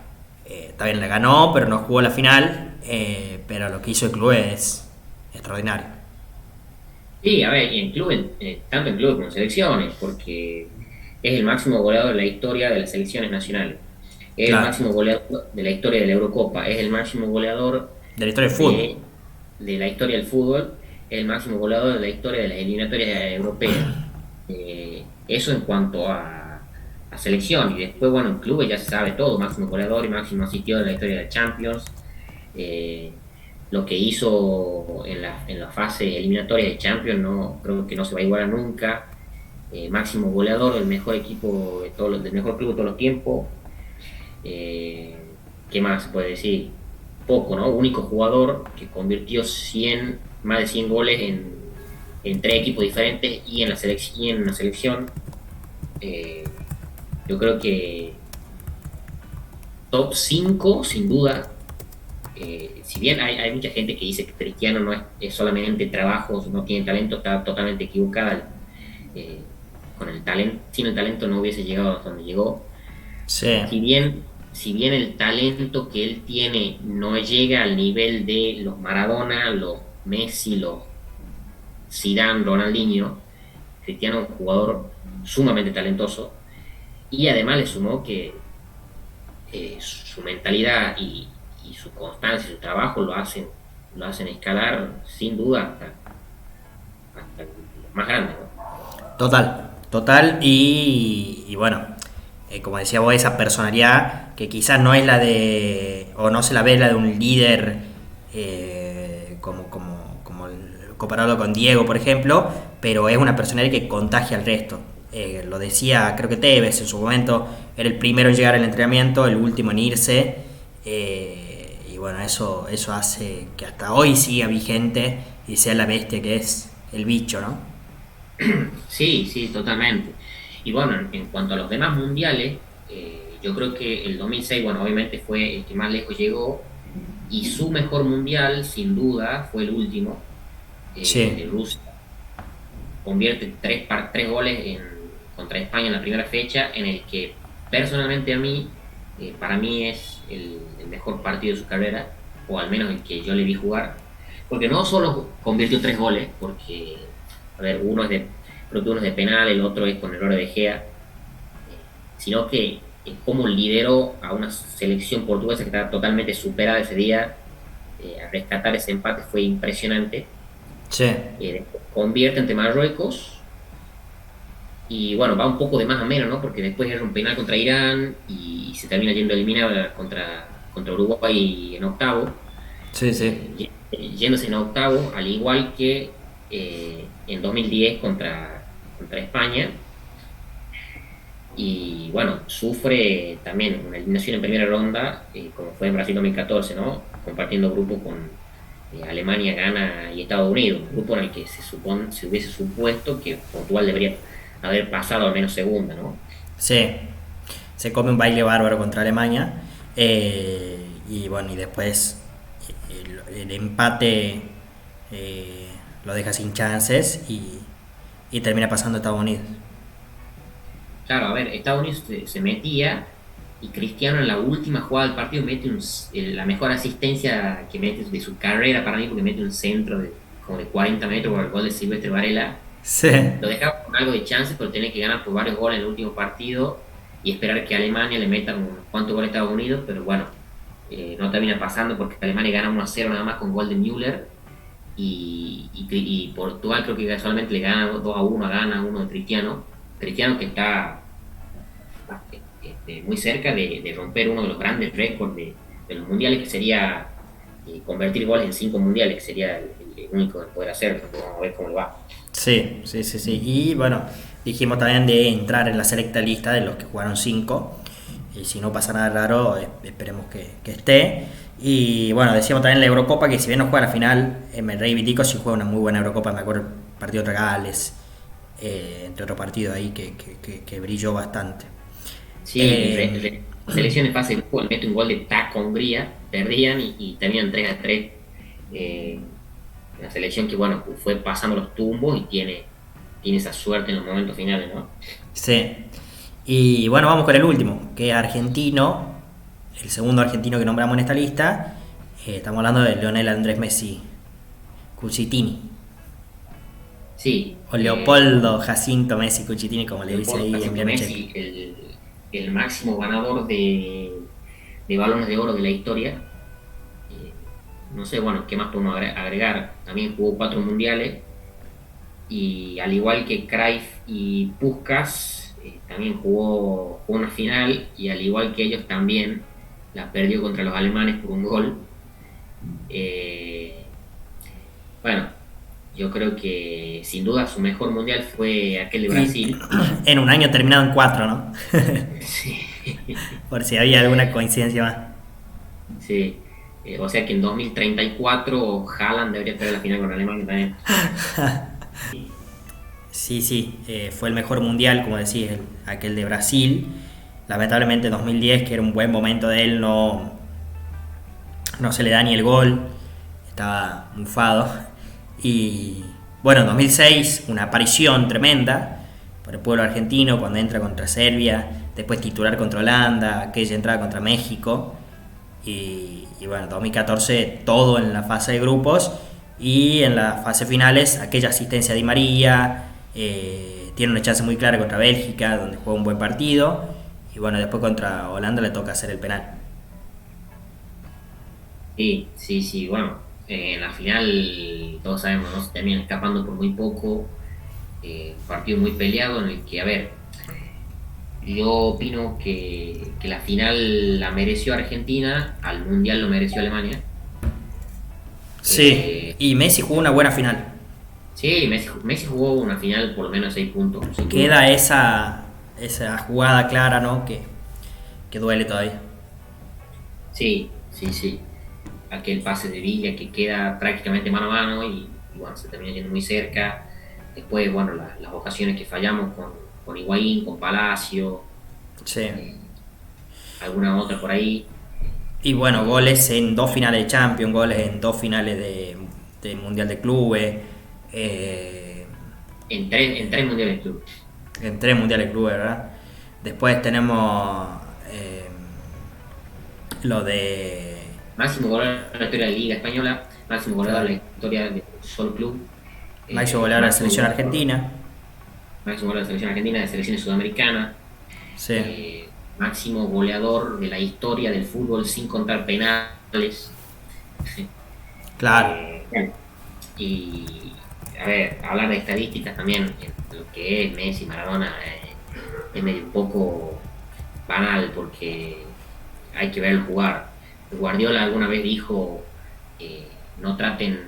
también la ganó, pero no jugó la final, pero lo que hizo en clubes es extraordinario. Sí, a ver, y en clubes, tanto en clubes como en selecciones, porque es el máximo goleador de la historia de las selecciones nacionales. Es el Claro, máximo goleador de la historia de la Eurocopa. Es el máximo goleador de la historia del fútbol. de, de la historia del fútbol. Es el máximo goleador de la historia de las eliminatorias europeas. Eso en cuanto a selección. Y después, bueno, en clubes ya se sabe todo. Máximo goleador y máximo asistido de la historia de la Champions. Eh, lo que hizo en la fase eliminatoria de Champions, no, creo que no se va a igualar nunca. Máximo goleador del mejor equipo, del mejor club de todos los tiempos. ¿Qué más se puede decir? Poco, ¿no? Único jugador que convirtió más de 100 goles en tres equipos diferentes y en la selección. Eh, yo creo que top 5 sin duda. Si bien hay mucha gente que dice que Cristiano no es solamente trabajo, no tiene talento, está totalmente equivocada. Eh, con el talento, sin el talento no hubiese llegado hasta donde llegó. Sí, Si bien, si bien el talento que él tiene no llega al nivel de los Maradona, los Messi, los Zidane, Ronaldinho, Cristiano es un jugador sumamente talentoso y además le sumó que su mentalidad y su constancia y su trabajo lo hacen escalar sin duda hasta los más grandes, ¿no? total, total. Y bueno, como decía vos, esa personalidad que quizás no es la de, o no se la ve la de un líder comparado con Diego, por ejemplo, pero es una personalidad que contagia al resto. Lo decía, creo que Tevez en su momento, era el primero en llegar al entrenamiento, el último en irse. Y bueno, eso hace que hasta hoy siga vigente y sea la bestia que es el bicho, ¿no? Sí, sí, totalmente. Y bueno, en cuanto a los demás mundiales, yo creo que el 2006, bueno, obviamente fue el que más lejos llegó y su mejor mundial, sin duda, fue el último, el Sí, de Rusia. Convierte tres goles contra España en la primera fecha, en el que personalmente para mí es el mejor partido de su carrera, o al menos el que yo le vi jugar, porque no solo convirtió tres goles, porque, a ver, creo que uno es de penal, el otro es con error de Gea, sino que como lideró a una selección portuguesa que estaba totalmente superada ese día, a rescatar ese empate fue impresionante. sí, Convierte ante Marruecos y bueno, va un poco de más a menos, ¿no? Porque después era un penal contra Irán y se termina yendo eliminado contra Uruguay en octavo, sí, sí. yéndose en octavo, al igual que en 2010 contra España. Y bueno, sufre también una eliminación en primera ronda, como fue en Brasil 2014, ¿no? Compartiendo grupo con Alemania, Ghana y Estados Unidos, un grupo en el que se hubiese supuesto que Portugal debería haber pasado al menos segunda, ¿no? Sí, se come un baile bárbaro contra Alemania. Y bueno, y después el empate lo deja sin chances y termina pasando a Estados Unidos. Claro, a ver, Estados Unidos se metía y Cristiano en la última jugada del partido mete la mejor asistencia que mete de su carrera para mí, porque mete un centro como de 40 metros por el gol de Silvestre Varela. Sí, Lo dejaba con algo de chance, pero tenía que ganar por varios goles en el último partido y esperar que Alemania le meta unos cuantos goles a Estados Unidos, pero bueno, no termina pasando porque Alemania gana 1-0 nada más con gol de Müller y Portugal creo que casualmente le gana 2-1 a Ghana, uno de Cristiano. Cristiano que está muy cerca de romper uno de los grandes récords de los mundiales, que sería convertir goles en 5 mundiales, que sería el único que poder hacerlo. Vamos a ver cómo le va. Sí, sí, sí, sí. Y bueno, dijimos también de entrar en la selecta lista de los que jugaron 5. Y si no pasa nada raro, esperemos que esté. Y bueno, decíamos también la Eurocopa, que si bien no juega la final, me reivindico si juega una muy buena Eurocopa. Me acuerdo el partido contra Gales, entre otros partidos ahí que brilló bastante. Sí, Eh, selecciones fase de grupo, mete un gol de taco a Hungría, perdían y terminan 3-3. Una selección que, bueno, fue pasando los tumbos y tiene esa suerte en los momentos finales, ¿no? sí. Y bueno, vamos con el último, que es argentino, el segundo argentino que nombramos en esta lista. Estamos hablando de Lionel Andrés Messi Cucitini, Sí, o Leopoldo Jacinto Messi Cucitini, como le dice Leopoldo ahí en Jacinto Piano Check. Messi, el máximo ganador de balones de oro de la historia. No sé, bueno, ¿qué más podemos agregar? También jugó 4 mundiales y al igual que Cruyff y Puskás, también jugó una final y al igual que ellos también la perdió contra los alemanes por un gol. Eh, bueno, yo creo que sin duda su mejor mundial fue aquel de Brasil. En un año terminado en 4, ¿no? Sí, Por si había alguna coincidencia más. sí. O sea que en 2034 Haaland debería estar en la final con Alemania también. Sí, sí, fue el mejor mundial, como decís, aquel de Brasil. Lamentablemente 2010, que era un buen momento de él, no se le da ni el gol. Estaba mufado. Y bueno, en 2006, una aparición tremenda por el pueblo argentino cuando entra contra Serbia, después titular contra Holanda, aquella entrada contra México. Y bueno, 2014 todo en la fase de grupos, y en las fases finales aquella asistencia de Di María, tiene una chance muy clara contra Bélgica donde juega un buen partido, y bueno, después contra Holanda le toca hacer el penal. Sí, sí, sí, bueno, en la final todos sabemos, ¿no? Se termina escapando por muy poco, un partido muy peleado en el que, a ver, yo opino que la final la mereció Argentina, al Mundial lo mereció Alemania. Sí, Eh, y Messi jugó una buena final. sí, Messi jugó una final por lo menos 6 puntos, sin Queda duda. esa jugada clara, ¿no? Que duele todavía. Sí, sí, sí. Aquel pase de Villa que queda prácticamente mano a mano y bueno, se termina yendo muy cerca. Después, bueno, las ocasiones que fallamos con Higuaín, con Palacio, Sí. alguna otra por ahí. Y bueno, goles en 2 finales de Champions, goles en 2 finales de Mundial de Clubes, En tres mundiales de club. en 3 Mundiales de Clubes, ¿verdad? Después tenemos lo de Máximo goleador de la historia de la Liga Española, máximo goleador de la historia del Sol Club, máximo goleador de la selección argentina. máximo goleador de la selección argentina, de selecciones sudamericanas, Sí, máximo goleador de la historia del fútbol sin contar penales. claro. Bueno, y a ver, hablar de estadísticas también, en lo que es Messi, Maradona, es medio un poco banal porque hay que verlo jugar. Guardiola alguna vez dijo, eh, no traten,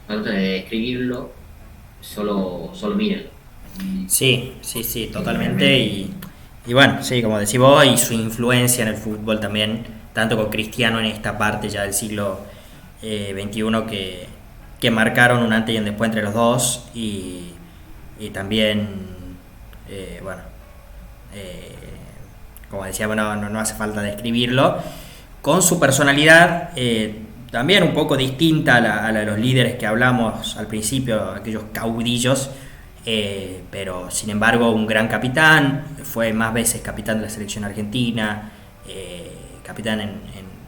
no traten de describirlo, solo mírenlo. Sí, sí, sí, totalmente. Y bueno, sí, como decís vos, y su influencia en el fútbol también, tanto con Cristiano en esta parte ya del siglo XXI, que marcaron un antes y un después entre los dos, y también, bueno, eh, como decía, bueno, no hace falta describirlo, con su personalidad también un poco distinta a la de los líderes que hablamos al principio, aquellos caudillos. Pero sin embargo un gran capitán, fue más veces capitán de la selección argentina, capitán en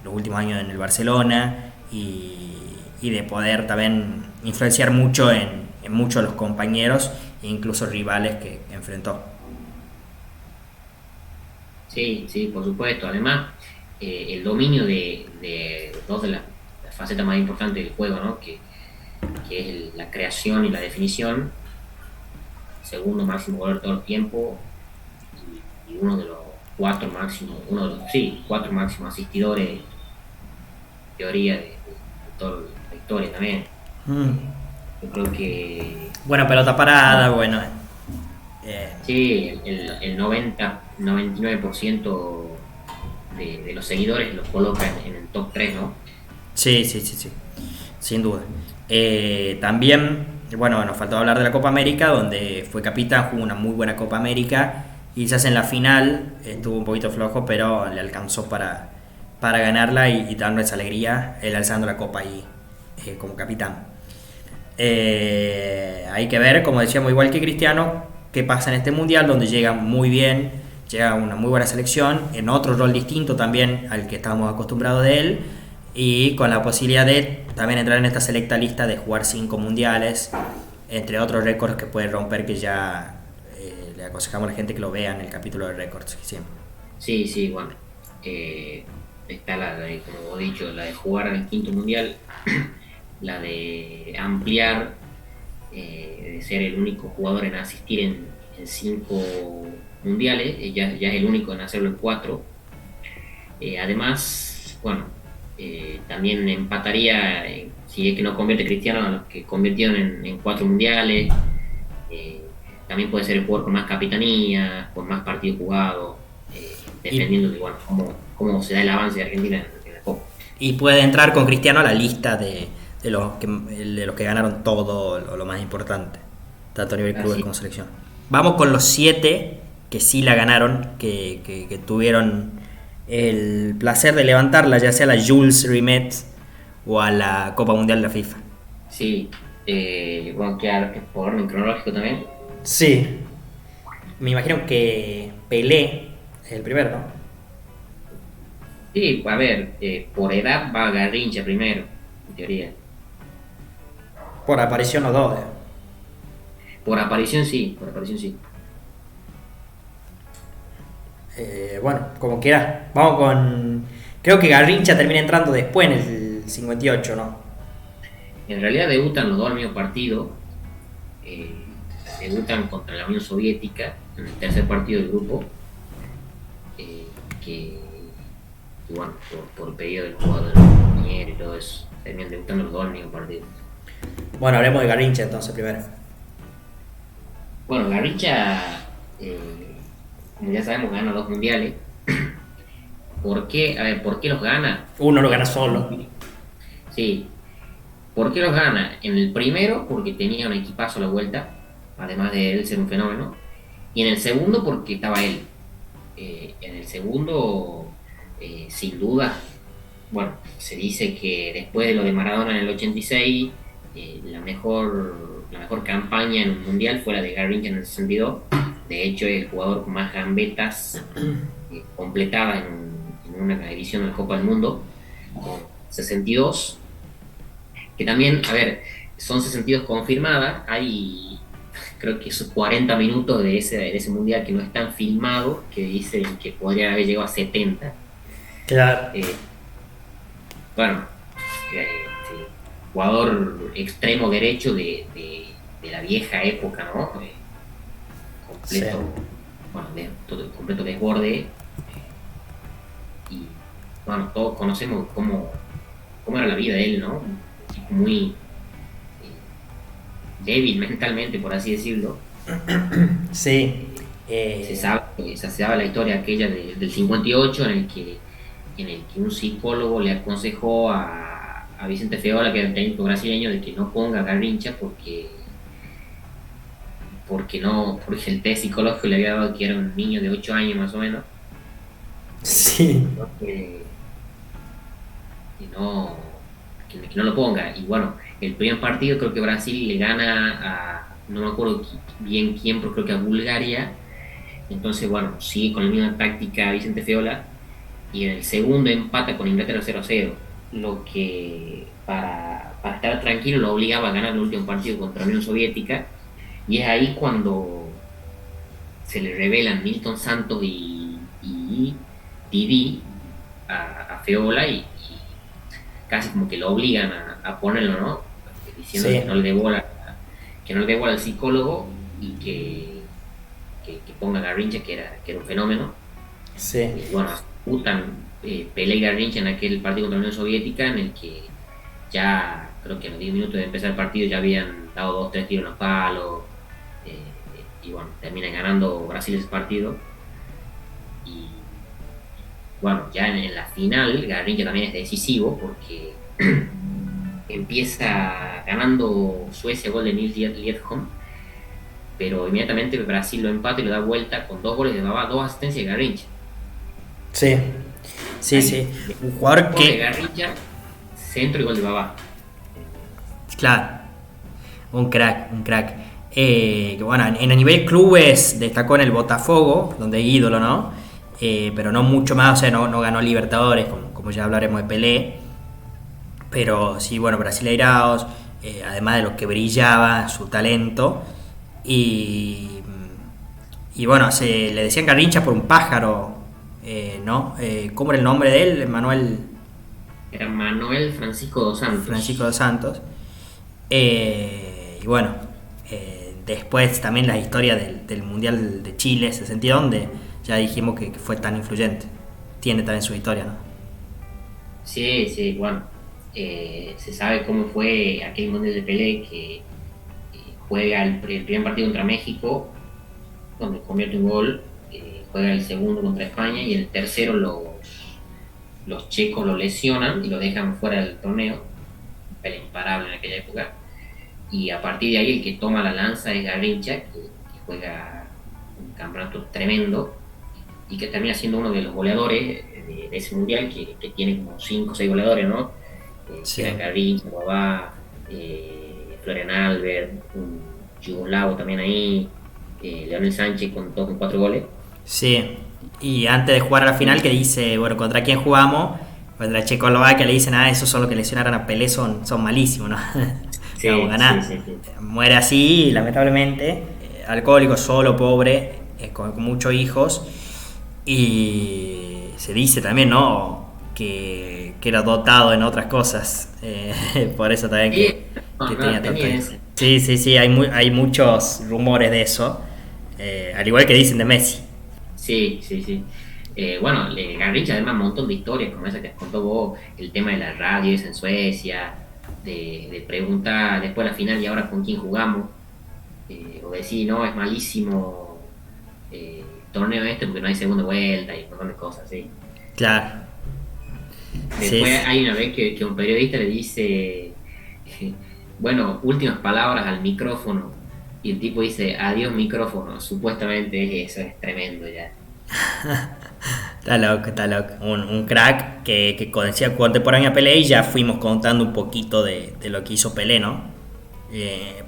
los últimos años en el Barcelona, y de poder también influenciar mucho en muchos de los compañeros e incluso rivales que enfrentó. Sí, sí, por supuesto. Además, el dominio de dos de las facetas más importantes del juego, ¿no? que es la creación y la definición, segundo máximo goleador de todo el tiempo y uno de los cuatro máximos asistidores, en teoría, de toda la historia también. Yo creo que... Buena pelota parada, bueno. Sí, el 99% de los seguidores los colocan en el top 3, ¿no? Sí, sin duda. También, bueno, nos faltó hablar de la Copa América, donde fue capitán, jugó una muy buena Copa América, y quizás en la final estuvo un poquito flojo, pero le alcanzó para ganarla y darnos esa alegría, él alzando la Copa ahí como capitán. Hay que ver, como decíamos, igual que Cristiano, qué pasa en este Mundial, donde llega muy bien, llega una muy buena selección, en otro rol distinto también al que estábamos acostumbrados de él, y con la posibilidad de también entrar en esta selecta lista de jugar 5 mundiales, entre otros récords que puede romper, que ya le aconsejamos a la gente que lo vea en el capítulo de récords que siempre. Sí, bueno. Está como vos dicho, la de jugar al quinto mundial, la de ampliar, de ser el único jugador en asistir en 5 mundiales, ya es el único en hacerlo en 4. Además, bueno, también empataría, si es que no convierte Cristiano, a los que convirtieron en 4 mundiales. También puede ser el jugador con más capitanía, con más partidos jugados, dependiendo de bueno, cómo se da el avance de Argentina en la Copa. Y puede entrar con Cristiano a la lista de los que ganaron todo lo más importante, tanto a nivel clubes como selección. Vamos con los 7 que sí la ganaron, que tuvieron el placer de levantarla, ya sea a la Jules Rimet o a la Copa Mundial de la FIFA. Sí, bueno, quedar por orden cronológico también. Sí, me imagino que Pelé es el primero, ¿no? Sí, a ver, por edad va Garrincha primero, en teoría. Por aparición o dos. Por aparición sí. Bueno, como quiera. Vamos con... Creo que Garrincha termina entrando después en el 58, ¿no? En realidad debutan los dos al mismo partido. Debutan contra la Unión Soviética en el tercer partido del grupo. Que bueno, por pedido del jugador, del compañero y todo eso, terminan debutando los dos al mismo partido. Bueno, hablemos de Garrincha entonces primero. Bueno, Garrincha, como ya sabemos, gana 2 mundiales. ¿Por qué? A ver, ¿por qué los gana? Uno lo gana solo. Sí. ¿Por qué los gana? En el primero, porque tenía un equipazo a la vuelta, además de él ser un fenómeno. Y en el segundo, porque estaba él. En el segundo, sin duda, bueno, se dice que después de lo de Maradona en el 86, la mejor campaña en un mundial fue la de Garrincha en el 62. De hecho, es el jugador con más gambetas completadas en una edición de la Copa del Mundo, con 62. Que también, a ver, son 62 confirmadas. Hay, creo que esos 40 minutos de ese mundial que no están filmados, que dicen que podrían haber llegado a 70. Claro. Bueno, sí, jugador extremo derecho de la vieja época, ¿no? Completo, sí. Bueno, completo desborde. Y bueno, todos conocemos cómo era la vida de él, ¿no? Un tipo muy débil mentalmente, por así decirlo. Sí. Se sabe la historia aquella del 58 en el que un psicólogo le aconsejó a Vicente Feola, que era el técnico brasileño, de que no ponga a Garrincha porque el test psicológico le había dado que era un niño de 8 años más o menos. Sí. Que no lo ponga. Y bueno, el primer partido creo que Brasil le gana a, no me acuerdo bien quién, pero creo que a Bulgaria. Entonces, bueno, sigue con la misma táctica Vicente Feola. Y en el segundo empata con Inglaterra 0-0. Lo que para estar tranquilo lo obligaba a ganar el último partido contra la Unión Soviética. Y es ahí cuando se le revelan Milton Santos y Didi a Feola y casi como que lo obligan a ponerlo, ¿no? diciendo Sí. que no le dé bola al psicólogo y que ponga a Garrincha, que era un fenómeno. Sí. Y bueno, disputan Pelé y Garrincha en aquel partido contra la Unión Soviética, en el que ya creo que a los 10 minutos de empezar el partido ya habían dado 2, 3 tiros en los palos, y bueno, terminan ganando Brasil ese partido. Y bueno, ya en la final Garrincha también es decisivo porque empieza ganando Suecia, gol de Nils Lidholm, pero inmediatamente Brasil lo empata y lo da vuelta con 2 goles de Babá, 2 asistencias de Garrincha. Sí. Sí, Ahí, sí. Un jugador gol de que... Garrincha, centro y gol de Babá. Claro. Un crack, un crack. Que bueno, en el nivel clubes destacó en el Botafogo, donde es ídolo, ¿no? Pero no mucho más, o sea, no ganó Libertadores, como ya hablaremos de Pelé. Pero sí, bueno, Brasileiraos, además de lo que brillaba, su talento. Y, y bueno, le decían Garrincha por un pájaro, ¿no? ¿Cómo era el nombre de él? Manuel Era Manuel Francisco dos Santos. Francisco dos Santos. Y bueno, después también la historia del Mundial de Chile 62, donde ya dijimos que fue tan influyente. Tiene también su historia, ¿no? Sí, sí, bueno. Se sabe cómo fue aquel Mundial de Pelé que juega el primer partido contra México, donde convierte un gol, juega el segundo contra España y el tercero los checos lo lesionan y lo dejan fuera del torneo, Pelé imparable en aquella época, y a partir de ahí el que toma la lanza es Garrincha, que juega un campeonato tremendo y que termina siendo uno de los goleadores de ese mundial, que tiene como 5 o 6 goleadores, ¿no? Sí. Garrincha, Babá, Florian Albert, un yugoslavo también ahí, Leonel Sánchez con 4 goles. Sí, y antes de jugar a la final que dice, bueno, ¿contra quién jugamos? Contra Checoslovaquia, le dicen, esos son los que lesionaron a Pelé, son malísimos, ¿no? Sí, Vamos a ganar. sí, sí. Muere así, lamentablemente, alcohólico, solo, pobre, con muchos hijos, y se dice también, ¿no? Que era dotado en otras cosas, por eso también que tenía tanto eso. Sí, hay muchos rumores de eso, al igual que dicen de Messi. Sí. Bueno, Garrincha además un montón de historias como esa que contó vos, el tema de la radio en Suecia, de preguntar después de la final y ahora con quién jugamos, o decir, no, es malísimo el torneo porque no hay segunda vuelta y un montón de cosas, sí. Claro. Después Sí. hay una vez que un periodista le dice, bueno, últimas palabras al micrófono, y el tipo dice, adiós micrófono, supuestamente eso es tremendo ya. Está loco. Un crack que conocía contemporánea a Pelé y ya fuimos contando un poquito de lo que hizo Pelé, ¿no?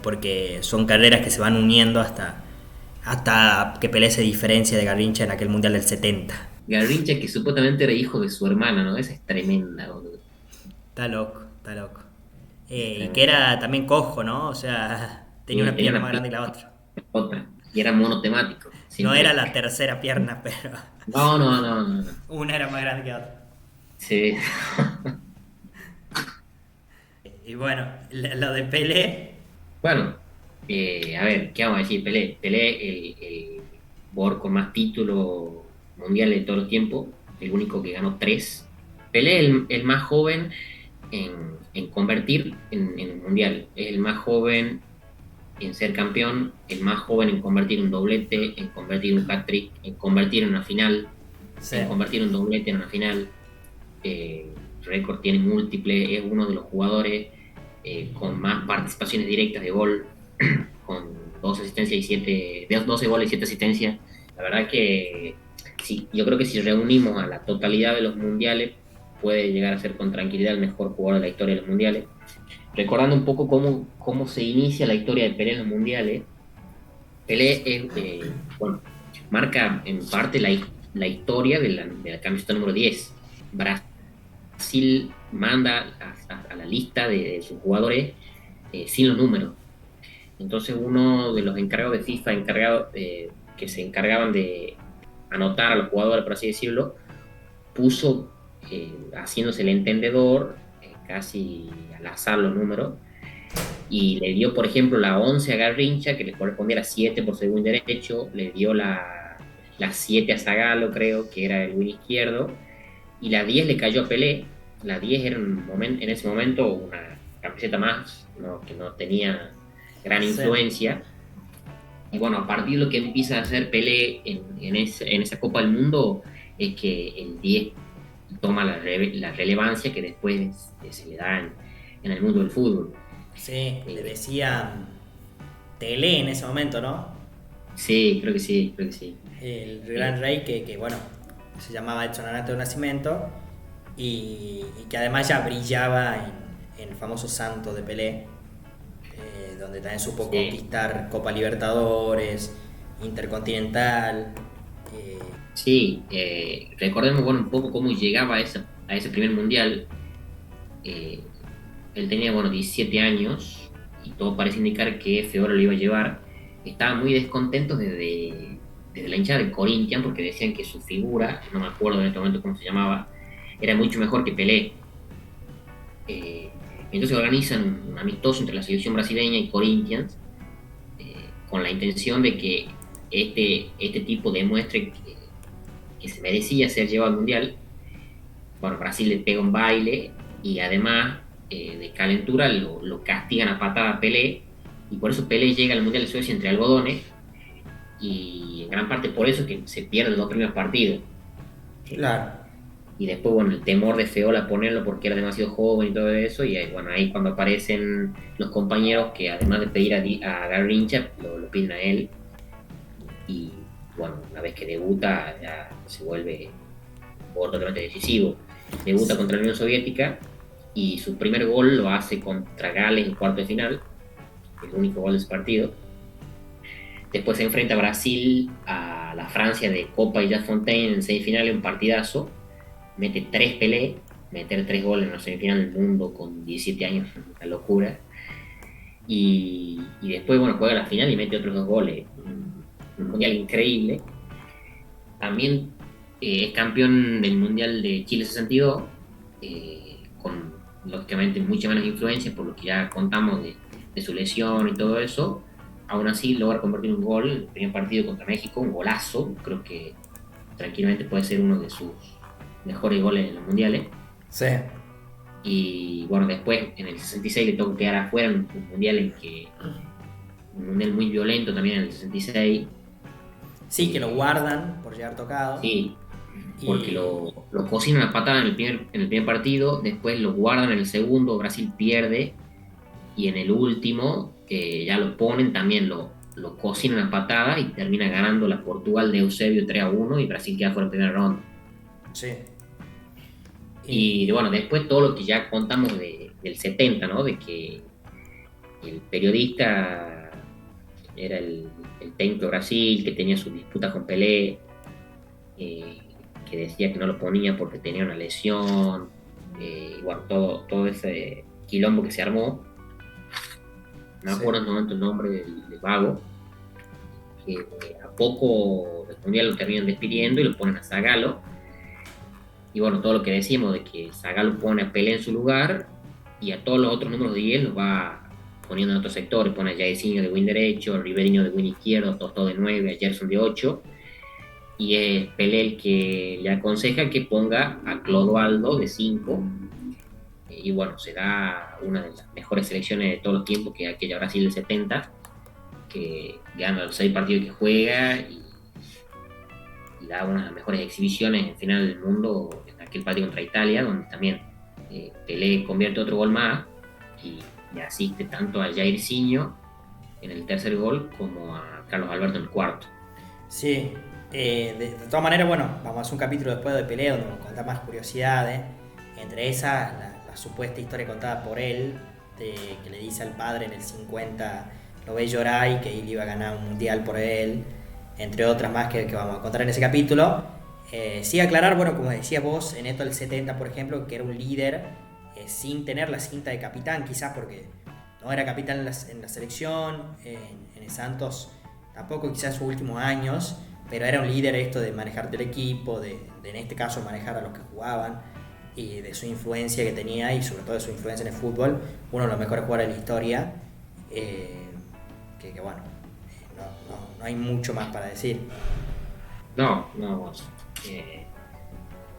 Porque son carreras que se van uniendo hasta que Pelé se diferencia de Garrincha en aquel Mundial del 70. Garrincha, que supuestamente era hijo de su hermana, ¿no? Esa es tremenda, boludo. Está loco. Y Tremenda. que era también cojo, ¿no? O sea, tenía Sí, una pierna más grande que la otra. otra. Y era monotemático. No Siempre. era la tercera pierna, pero No. una era más grande que la otra. Sí. Y bueno, lo de Pelé, Bueno, a ver, ¿qué vamos a decir? Pelé, el jugador con más títulos mundiales de todos los tiempos, el único que ganó 3. Pelé, el más joven en convertir en un mundial, es el más joven en ser campeón, el más joven en convertir un doblete, en convertir un hat-trick, en convertir en una final, sí. en convertir un doblete en una final. Récord tiene múltiple, es uno de los jugadores con más participaciones directas de gol, con 12 asistencias y 12 goles y 7 asistencias. La verdad que sí, yo creo que si reunimos a la totalidad de los mundiales, puede llegar a ser con tranquilidad el mejor jugador de la historia de los mundiales. Recordando un poco cómo se inicia la historia de Pelé en los mundiales, Pelé bueno, marca en parte la historia de la camiseta número 10. Brasil manda a la lista de sus jugadores sin los números. Entonces uno de los encargados de FIFA, que se encargaban de anotar a los jugadores, por así decirlo, puso, haciéndose el entendedor, casi al azar los números, Y le dio, por ejemplo, la 11 a Garrincha, que le correspondía la 7 por ser win derecho, le dio la 7 a Zagallo, creo, que era el win izquierdo, y la 10 le cayó a Pelé. La 10 era en ese momento una camiseta más, ¿no? Que no tenía gran Sí. influencia. Y bueno, a partir de lo que empieza a hacer Pelé en esa Copa del Mundo, es que el 10 toma la relevancia que después se le da en el mundo del fútbol. Sí, le decían Tele en ese momento, ¿no? Sí, creo que sí, creo que sí. El gran rey que bueno, se llamaba Edson Arantes do Nascimento y que además ya brillaba en el famoso Santo de Pelé, donde también supo Sí. conquistar Copa Libertadores, Intercontinental. Sí, recordemos bueno, un poco cómo llegaba a ese primer mundial. Eh, Él tenía, bueno, 17 años y todo parece indicar que Feola lo iba a llevar. Estaba muy descontento desde la hinchada de Corinthians porque decían que su figura, no me acuerdo en este momento cómo se llamaba, era mucho mejor que Pelé. Entonces organizan un amistoso entre la selección brasileña y Corinthians con la intención de que este tipo demuestre que se merecía ser llevado al mundial. Bueno, Brasil le pega un baile y además de calentura lo castigan a patada a Pelé y por eso Pelé llega al Mundial de Suecia entre algodones y en gran parte por eso que se pierden los dos primeros partidos. Claro. Y después, bueno, el temor de Feola ponerlo porque era demasiado joven y todo eso, y ahí, bueno, ahí cuando aparecen los compañeros que además de pedir a Garrincha, lo piden a él, y bueno, una vez que debuta ya se vuelve totalmente decisivo. Debuta contra la Unión Soviética y su primer gol lo hace contra Gales en cuarto de final, el único gol de ese partido. Después se enfrenta a Brasil, a la Francia de Copa y Fontaine en semifinales, un partidazo. Mete 3 Pelé, meter 3 goles en la semifinal del mundo con 17 años, una locura. Y después, bueno, juega la final y mete otros 2 goles. Un mundial increíble. También es campeón del Mundial de Chile 62, con lógicamente mucha menos influencia por lo que ya contamos de su lesión y todo eso. Aún así logra convertir un gol en el primer partido contra México, un golazo. Creo que tranquilamente puede ser uno de sus mejores goles en los mundiales. Sí. Y bueno, después en el 66 le tocó quedar afuera en un mundial un mundial muy violento también en el 66. Sí, que lo guardan por llegar tocado. Sí, porque lo cocinan a patada en el primer partido, después lo guardan en el segundo, Brasil pierde, y en el último ya lo ponen, también lo cocinan a patada y termina ganando la Portugal de Eusebio 3-1 y Brasil queda fuera en primera ronda. Sí. Y bueno, después todo lo que ya contamos del 70, ¿no? De que el periodista era el técnico de Brasil, que tenía sus disputas con Pelé, que decía que no lo ponía porque tenía una lesión, y bueno, todo ese quilombo que se armó. No me acuerdo en el momento el nombre del vago, que a poco del mundial lo terminan despidiendo y lo ponen a Zagallo. Y bueno, todo lo que decimos de que Zagallo pone a Pelé en su lugar y a todos los otros números 10 los va poniendo en otros sectores. Pone a Jairzinho de win derecho, a Ribeirinho de win izquierdo, Tostó de 9, a Gerson de 8. Y es Pelé el que le aconseja que ponga a Clodoaldo de 5. Y bueno, se da una de las mejores selecciones de todos los tiempos, que es aquella Brasil del 70, que gana los 6 partidos que juega y da una de las mejores exhibiciones en final del mundo en aquel partido contra Italia, donde también Pelé convierte otro gol más y asiste tanto a Jairzinho en el tercer gol como a Carlos Alberto en el cuarto. Sí, de todas maneras, bueno, vamos a hacer un capítulo después de Pelé donde nos contamos más curiosidades. Entre esas, la supuesta historia contada por él, que le dice al padre en el 50, lo ve llorar y que él iba a ganar un mundial por él, entre otras más que vamos a contar en ese capítulo. Sí aclarar, bueno, como decías vos, en esto del 70, por ejemplo, que era un líder sin tener la cinta de capitán, quizás porque no era capitán en la selección, en el Santos tampoco quizás en sus últimos años, pero era un líder esto de manejarte el equipo, de en este caso manejar a los que jugaban, y de su influencia que tenía y sobre todo de su influencia en el fútbol, uno de los mejores jugadores de la historia. eh, que bueno, no hay mucho más para decir. No,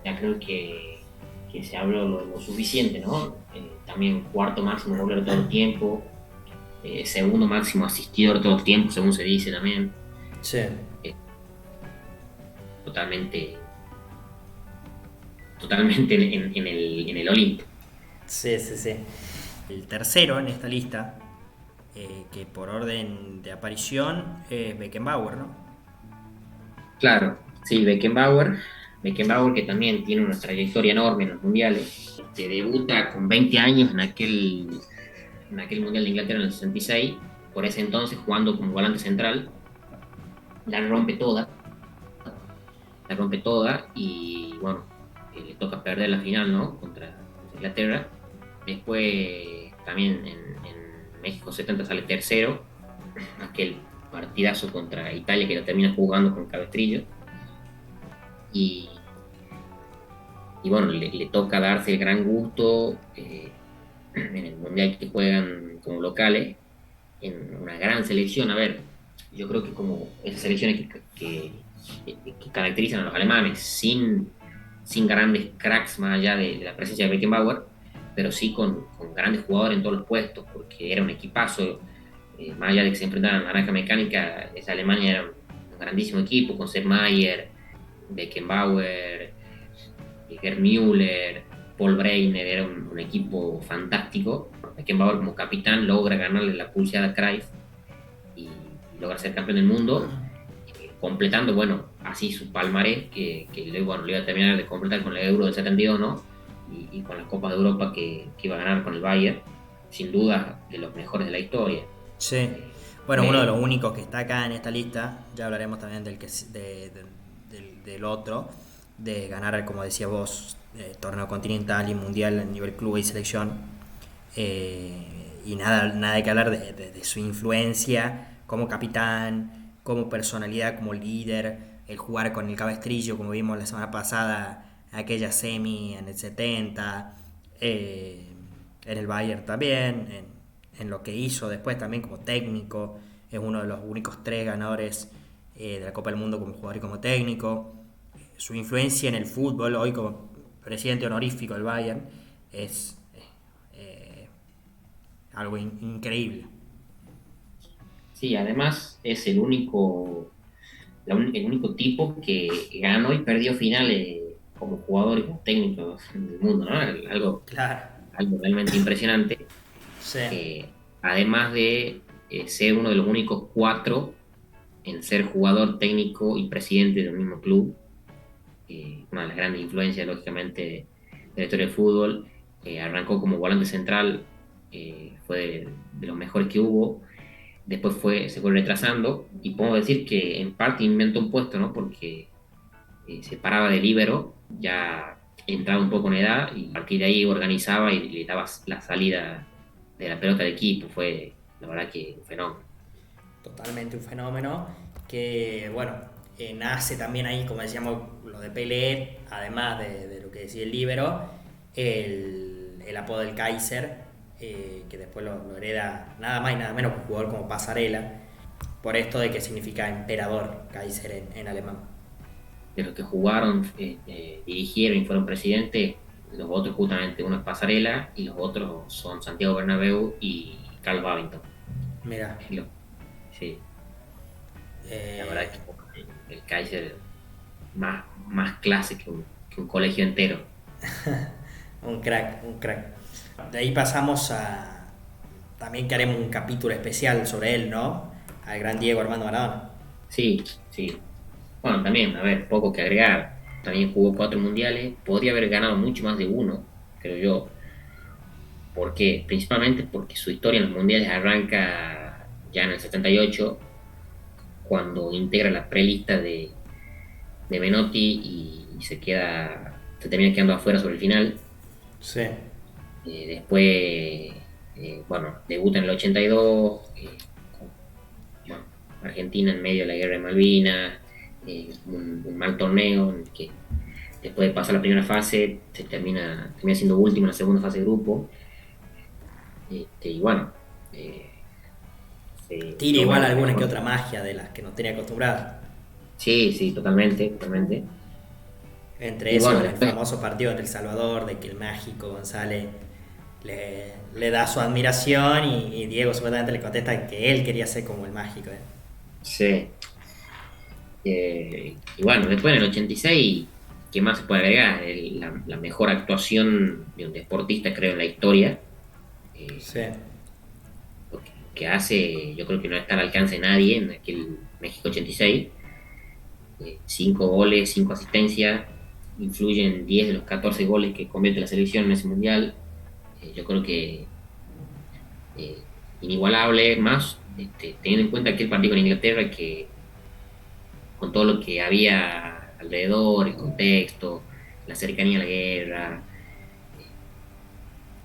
ya creo que se habló lo suficiente, ¿no? También cuarto máximo goleador de todo el tiempo, segundo máximo asistidor de todo el tiempo, según se dice también. Sí. Totalmente, totalmente en el Olimpo. Sí. El tercero en esta lista, que por orden de aparición es Beckenbauer, ¿no? Claro, sí, Beckenbauer que también tiene una trayectoria enorme en los mundiales, debuta con 20 años en aquel mundial de Inglaterra en el 66, por ese entonces jugando como volante central, la rompe toda, y bueno, le toca perder la final, ¿no? Contra Inglaterra. Después también en México 70 sale tercero, aquel partidazo contra Italia que lo termina jugando con Cabestrillo. Y, y bueno, le toca darse el gran gusto en el mundial que juegan como locales, en una gran selección. A ver, yo creo que como esas selecciones que caracterizan a los alemanes sin grandes cracks más allá de la presencia de Beckenbauer, pero sí con grandes jugadores en todos los puestos, porque era un equipazo. Más allá de que se enfrentaran a la Naranja Mecánica, esa Alemania era un grandísimo equipo, con Sepp Maier, Beckenbauer, Gerd Müller, Paul Breitner, era un equipo fantástico. Beckenbauer como capitán logra ganarle la pulseada a Cruyff y logra ser campeón del mundo, completando, bueno, así su palmarés, que luego, bueno, le iba a terminar de completar con el Euro del 72, ¿no? Y con las Copas de Europa que iba a ganar con el Bayern, sin duda de los mejores de la historia. Sí. Bueno, uno de los únicos que está acá en esta lista, ya hablaremos también del otro, de ganar, como decía vos, torneo continental y mundial a nivel club y selección. Y nada hay que hablar de su influencia como capitán, como personalidad, como líder, el jugar con el Cabestrillo, como vimos la semana pasada, aquella semi en el 70, en el Bayern también, en lo que hizo después también como técnico. Es uno de los únicos 3 ganadores de la Copa del Mundo como jugador y como técnico. Su influencia en el fútbol, hoy como presidente honorífico del Bayern, es algo increíble. Sí, además es el único tipo que ganó y perdió finales como jugador y como técnico del mundo, ¿no? Claro. Algo realmente impresionante. Sí. Además de ser uno de los únicos 4 en ser jugador, técnico y presidente del mismo club. Una de las grandes influencias, lógicamente, de la historia del fútbol. Arrancó como volante central, fue de los mejores que hubo. Después se fue retrasando y podemos decir que en parte inventó un puesto, ¿no? Porque se paraba de líbero, ya entraba un poco en edad y a partir de ahí organizaba y le daba la salida de la pelota al equipo. Fue, la verdad, que un fenómeno. Totalmente un fenómeno que, bueno, nace también ahí, como decíamos, lo de Pelé, además de lo que decía el líbero, el apodo del Kaiser, que después lo hereda nada más y nada menos que un jugador como Pasarela, por esto de que significa emperador, Kaiser en alemán. De los que jugaron, dirigieron y fueron presidentes, los otros justamente uno es Pasarela y los otros son Santiago Bernabéu y Carlos Babington. Mira. Sí. La verdad que el Kaiser más clase que un colegio entero. un crack. De ahí pasamos también que haremos un capítulo especial sobre él, ¿no? Al gran Diego Armando Maradona. Sí. Bueno, también, a ver, poco que agregar. También jugó 4 mundiales, podría haber ganado mucho más de uno, creo yo. ¿Por qué? Principalmente porque su historia en los mundiales arranca ya en el 78, cuando integra la prelista de Menotti y se termina quedando afuera sobre el final. Sí. Después, bueno, debuta en el 82, bueno, Argentina en medio de la guerra de Malvinas, un mal torneo en el que después de pasar la primera fase se termina siendo último en la segunda fase de grupo. Y bueno, Tira lo igual bueno, alguna que mejor. otra magia de las que nos tenía acostumbrados. Sí, sí, totalmente, totalmente. Entre Y eso, bueno, el después, famoso partido entre El Salvador, de que el mágico González le da su admiración y Diego supuestamente le contesta que él quería ser como el mágico. sí. Y bueno, después en el 86, ¿qué más se puede agregar? La mejor actuación de un deportista, creo, en la historia. eh, Sí, que hace, yo creo que no está al alcance de nadie en aquel México 86. 5 goles, 5 asistencias, influyen 10 de los 14 goles que convierte la selección en ese mundial. Yo creo que inigualable, más teniendo en cuenta aquel partido con Inglaterra, que con todo lo que había alrededor, el contexto, la cercanía a la guerra,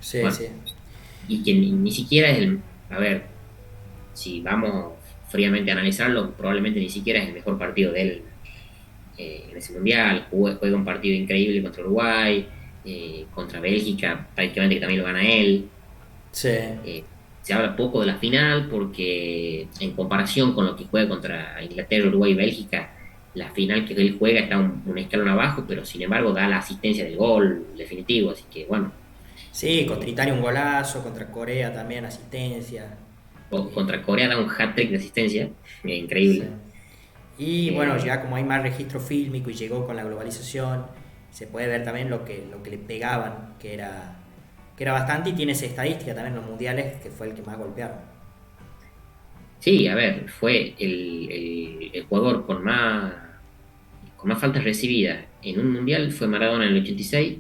sí, bueno, sí. y que ni siquiera es a ver, si vamos fríamente a analizarlo, probablemente ni siquiera es el mejor partido de él en ese mundial. Juega un partido increíble contra Uruguay, contra Bélgica, prácticamente que también lo gana él. Sí. Eh, Se habla poco de la final porque en comparación con lo que juega contra Inglaterra, Uruguay y Bélgica, la final que él juega está un escalón abajo, pero sin embargo da la asistencia del gol definitivo, así que bueno, Sí, contra Italia un golazo, contra Corea también asistencia. Eh, contra Corea da un hat-trick de asistencia, sí. increíble. Y bueno, Eh, ya como hay más registro fílmico y llegó con la globalización, se puede ver también lo que le pegaban, que era bastante, y tiene esa estadística también en los mundiales, que fue el que más golpearon. sí, a ver, fue el jugador con más faltas recibidas en un mundial fue Maradona en el 86,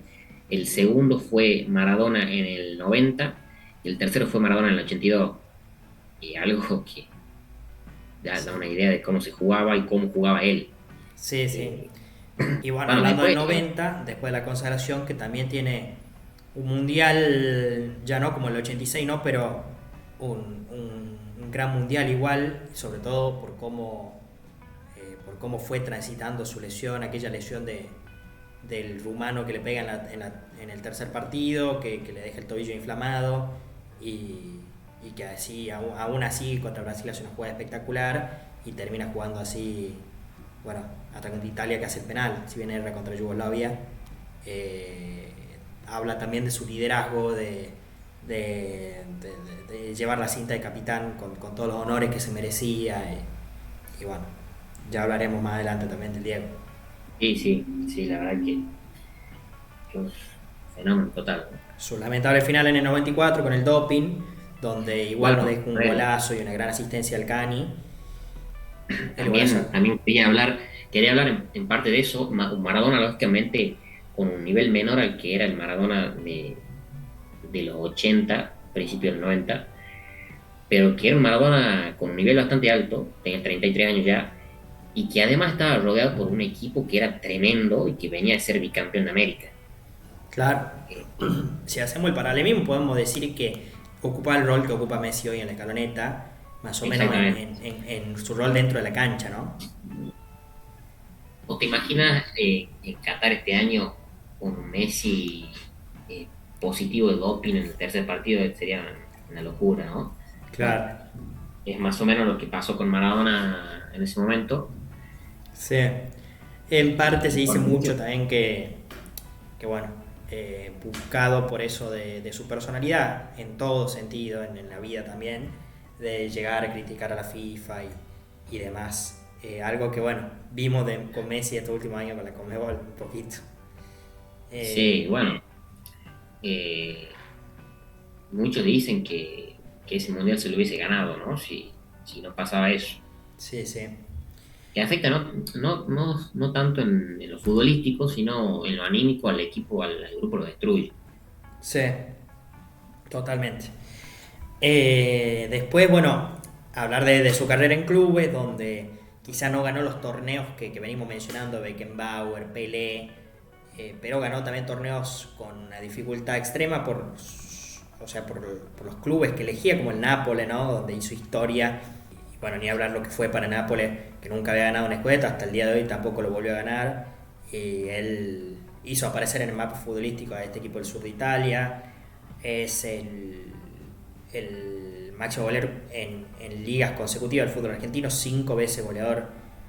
el segundo fue Maradona en el 90 y el tercero fue Maradona en el 82. Y algo que da Sí, una idea de cómo se jugaba y cómo jugaba él. sí, sí. Eh, Y bueno, bueno, hablando del después, 90, después de la consagración, que también tiene un mundial, ya no como el 86, ¿no? Pero un gran mundial igual, sobre todo por cómo fue transitando su lesión, aquella lesión del rumano que le pega en el tercer partido, que le deja el tobillo inflamado y que así, aún así contra Brasil hace una jugada espectacular y termina jugando así, bueno, hasta contra Italia que hace el penal, si bien era contra Yugoslavia. eh, Habla también de su liderazgo, de llevar la cinta de capitán con todos los honores que se merecía y bueno, ya hablaremos más adelante también del Diego. sí, sí, sí, la verdad que un fenómeno total, ¿no? Su lamentable final en el 94 con el doping, donde igual nos Bueno, deja a un ver, golazo y una gran asistencia al Cani. El golazo. también quería hablar en parte de eso. Maradona, lógicamente, con un nivel menor al que era el Maradona de los 80 principios de los 90, pero que era un Maradona con un nivel bastante alto, tenía 33 años ya, y que además estaba rodeado por un equipo que era tremendo y que venía a ser bicampeón de América. Claro, Eh, si hacemos el paralelismo podemos decir que ocupa el rol que ocupa Messi hoy en la escaloneta, más o menos Exactamente. en su rol dentro de la cancha, ¿no? ¿O te imaginas en Qatar este año un Messi eh, positivo de doping en el tercer partido? Sería una locura, ¿no? Bueno, Claro, es más o menos lo que pasó con Maradona en ese momento. sí. En parte se dice Por mucho mucho. también que bueno, buscado por eso de su personalidad, en todo sentido, en la vida también, de llegar a criticar a la FIFA y demás. Algo que bueno, vimos con Messi estos últimos años con la Conmebol un poquito. Sí, Eh, bueno, eh, muchos dicen que ese mundial se lo hubiese ganado, ¿no? Si no pasaba eso. sí, sí, Que afecta no tanto en lo futbolístico, sino en lo anímico al equipo, al grupo lo destruye. sí, totalmente. Después, bueno, hablar de su carrera en clubes, donde quizá no ganó los torneos que venimos mencionando, Beckenbauer, Pelé, pero ganó también torneos con una dificultad extrema o sea, por los clubes que elegía, como el Nápoles, ¿no? Donde hizo historia. Y bueno, ni hablar lo que fue para Nápoles, que nunca había ganado un Scudetto, hasta el día de hoy tampoco lo volvió a ganar. Y él hizo aparecer en el mapa futbolístico a este equipo del sur de Italia. Es el máximo goleador en ligas consecutivas del fútbol argentino, 5 veces goleador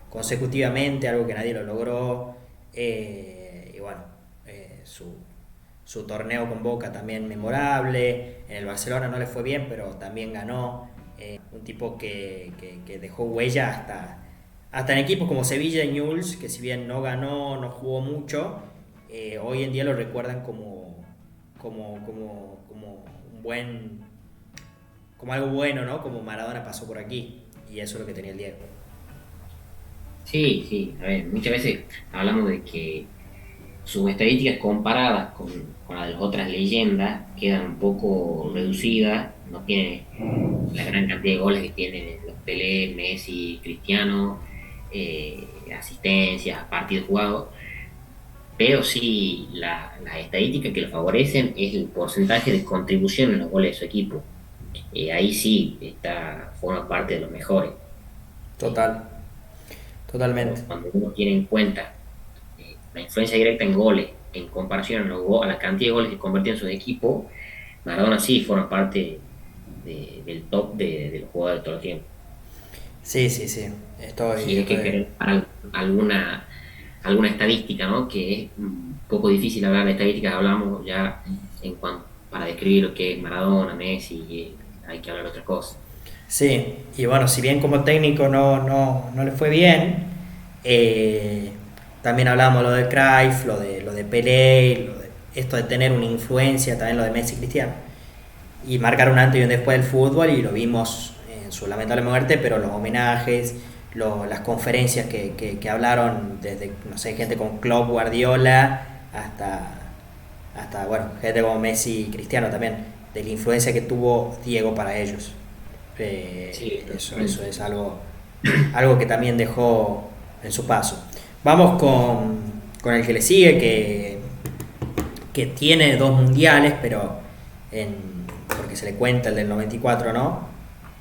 consecutivamente, algo que nadie lo logró. Y bueno, su torneo con Boca también memorable. En el Barcelona no le fue bien, pero también ganó. Un tipo que dejó huella hasta en equipos como Sevilla y Newell's, que si bien no ganó, no jugó mucho, hoy en día lo recuerdan como un buen, como algo bueno, ¿no? Como Maradona pasó por aquí, y eso es lo que tenía el Diego. Sí, sí, a ver, muchas veces hablamos de que sus estadísticas comparadas con las de las otras leyendas quedan un poco reducidas, no tiene la gran cantidad de goles que tienen los Pelé, Messi, Cristiano, asistencias, partidos jugados, pero sí las estadísticas que lo favorecen es el porcentaje de contribución en los goles de su equipo. Ahí sí forma parte de los mejores. Total, totalmente. Cuando uno tiene en cuenta la influencia directa en goles en comparación a la cantidad de goles que convirtió en su equipo, Maradona sí forma parte del top de los jugadores de todo el tiempo. Sí. Si hay que querer alguna estadística, ¿no? Que es un poco difícil hablar de estadísticas, hablamos ya para describir lo que es Maradona, Messi, hay que hablar de otras cosas. Sí, y bueno, si bien como técnico no le fue bien, también hablamos lo de Cruyff, lo de Pelé, esto de tener una influencia, también lo de Messi y Cristiano, y marcar un antes y un después del fútbol, y lo vimos en su lamentable muerte, pero los homenajes, las conferencias que hablaron desde, no sé, gente como Klopp, Guardiola, hasta bueno, gente como Messi y Cristiano también, de la influencia que tuvo Diego para ellos. Sí, eso es algo que también dejó en su paso. Vamos con el que le sigue, que tiene 2 mundiales, pero porque se le cuenta el del 94, ¿no?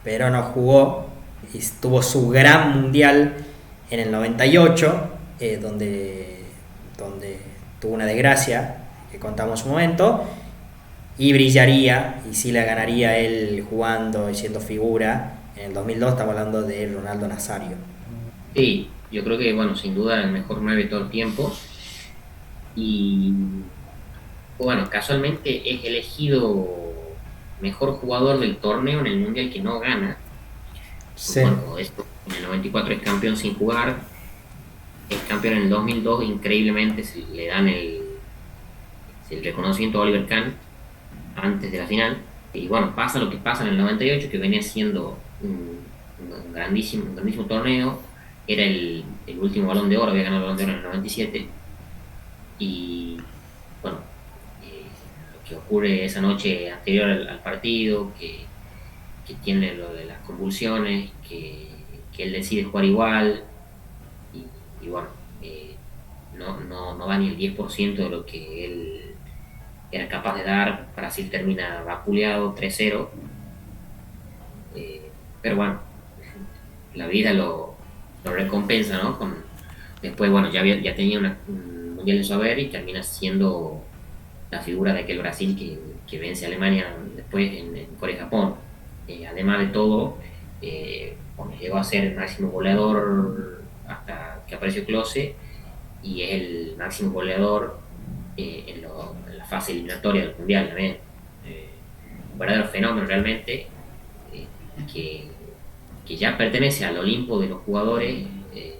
Pero no jugó, y tuvo su gran mundial en el 98, donde tuvo una desgracia que contamos un momento, y brillaría, y sí la ganaría él jugando y siendo figura. En el 2002 estamos hablando de Ronaldo Nazario. Sí, yo creo que, bueno, sin duda el mejor 9 de todo el tiempo. Y, bueno, casualmente es elegido mejor jugador del torneo en el Mundial que no gana. Sí. Bueno, en el 94 es campeón sin jugar, es campeón en el 2002, increíblemente le dan el reconocimiento a Oliver Kahn antes de la final. Y bueno, pasa lo que pasa en el 98, que venía siendo un grandísimo torneo. Era el último Balón de Oro, había ganado el Balón de Oro en el 97. Y bueno, lo que ocurre esa noche anterior al partido, que tiene lo de las convulsiones, que él decide jugar igual, y bueno, no va ni el 10% de lo que él era capaz de dar. Brasil termina vapuleado 3-0, pero bueno, la vida lo recompensa, ¿no? Después, bueno, ya tenía un mundial en su haber y termina siendo la figura de aquel Brasil que vence a Alemania después en Corea-Japón. Además de todo, bueno, llegó a ser el máximo goleador hasta que apareció Klose, y es el máximo goleador en la fase eliminatoria del Mundial también. Un verdadero fenómeno realmente, que ya pertenece al Olimpo de los jugadores de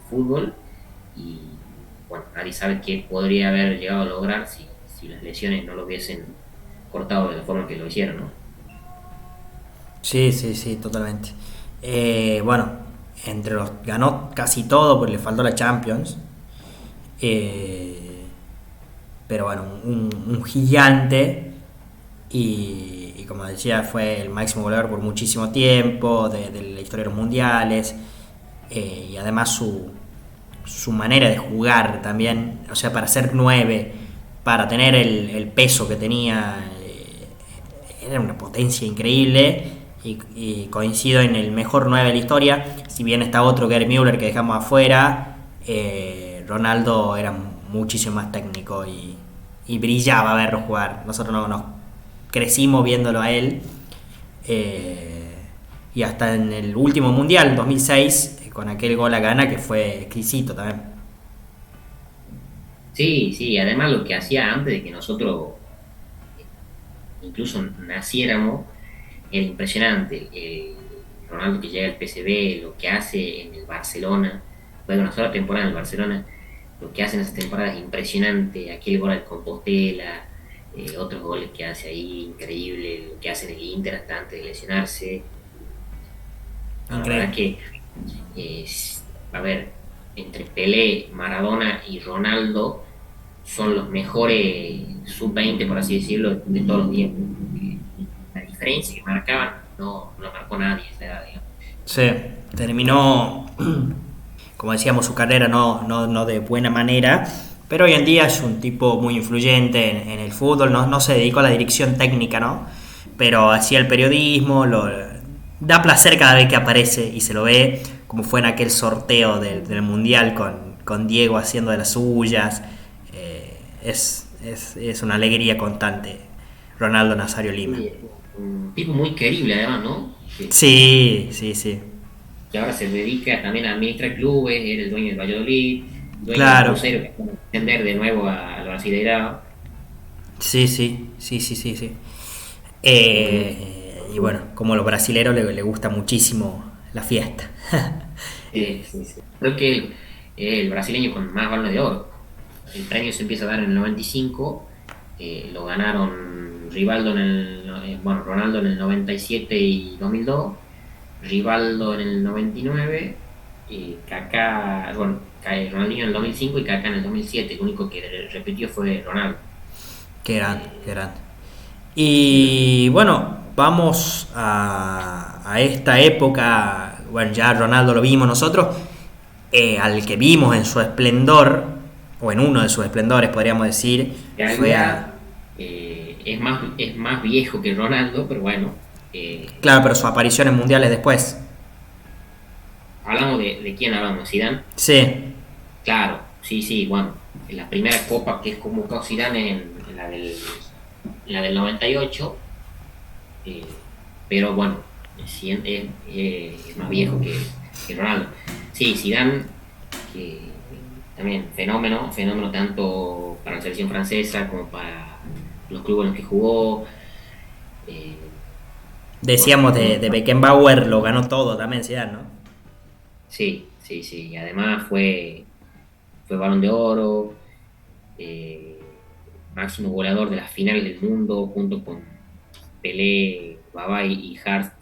fútbol, y bueno, nadie sabe qué podría haber llegado a lograr si las lesiones no lo hubiesen cortado de la forma que lo hicieron, ¿no? Sí, totalmente. Bueno, ganó casi todo, porque le faltó la Champions. Pero bueno, un gigante, y como decía, fue el máximo goleador por muchísimo tiempo de la historia de los mundiales, y además su manera de jugar también, o sea, para ser 9, para tener el peso que tenía, era una potencia increíble, y coincido en el mejor 9 de la historia. Si bien está otro, Gerd Müller, que dejamos afuera, Ronaldo era muchísimo más técnico, y brillaba verlo jugar. Nosotros nos crecimos viéndolo a él, Y hasta en el último mundial, 2006, con aquel gol a Ghana que fue exquisito también. Sí, sí, además lo que hacía antes de que nosotros incluso naciéramos era impresionante. El Ronaldo que llega al PSV, lo que hace en el Barcelona, fue una sola temporada en el Barcelona, lo que hace en esas temporadas es impresionante. Aquel gol al Compostela, otros goles que hace ahí, increíble, lo que hace en el Inter hasta antes de lesionarse. No, la verdad Increíble. que, a ver, entre Pelé, Maradona y Ronaldo son los mejores sub-20, por así decirlo, de todos los tiempos. Porque la diferencia que marcaban no la marcó nadie a esa edad, digamos. Sí, terminó, como decíamos, su carrera no de buena manera, pero hoy en día es un tipo muy influyente en el fútbol, no se dedicó a la dirección técnica, ¿no? Pero hacía el periodismo, da placer cada vez que aparece y se lo ve, como fue en aquel sorteo del Mundial con Diego haciendo de las suyas. Es una alegría constante, Ronaldo Nazario Lima. Sí, un tipo muy querible además, ¿no? Sí, sí, sí. Que ahora se dedica también a administrar clubes, era el dueño del Valladolid, dueño del Claro. Cruzeiro, que va a extender de nuevo al Brasileirao. Sí, sí, sí, sí, sí, sí. Mm, Y bueno, como a los brasileros le gusta muchísimo la fiesta. sí, sí, sí. Creo que el brasileño con más balones de oro. El premio se empieza a dar en el 95, lo ganaron Rivaldo bueno, Ronaldo en el 97 y 2002, Rivaldo en el 99, y Kaká, bueno, Ronaldinho en el 2005 y Kaká en el 2007. El único que repitió fue Ronaldo. Qué grande, Eh, qué grande. sí, Y bueno, vamos a esta época. Bueno, ya Ronaldo lo vimos nosotros, al que vimos en su esplendor, o en uno de sus esplendores, podríamos decir, en fue a. realidad es más viejo que Ronaldo, pero bueno, Claro, pero sus apariciones mundiales después. hablamos de quién hablamos, Zidane. Sí, Claro, sí, sí, bueno, en la primera copa que es convocado Zidane en la del 98, eh, pero bueno, sí, es más viejo que Ronaldo. Sí, Zidane, que también fenómeno tanto para la selección francesa como para los clubes en los que jugó. eh, bueno, decíamos de Beckenbauer, lo ganó todo también, Zidane, ¿no? sí, sí, sí, y además fue Balón de Oro, eh, máximo goleador de las finales del mundo, junto con Pelé, Babay y Hart,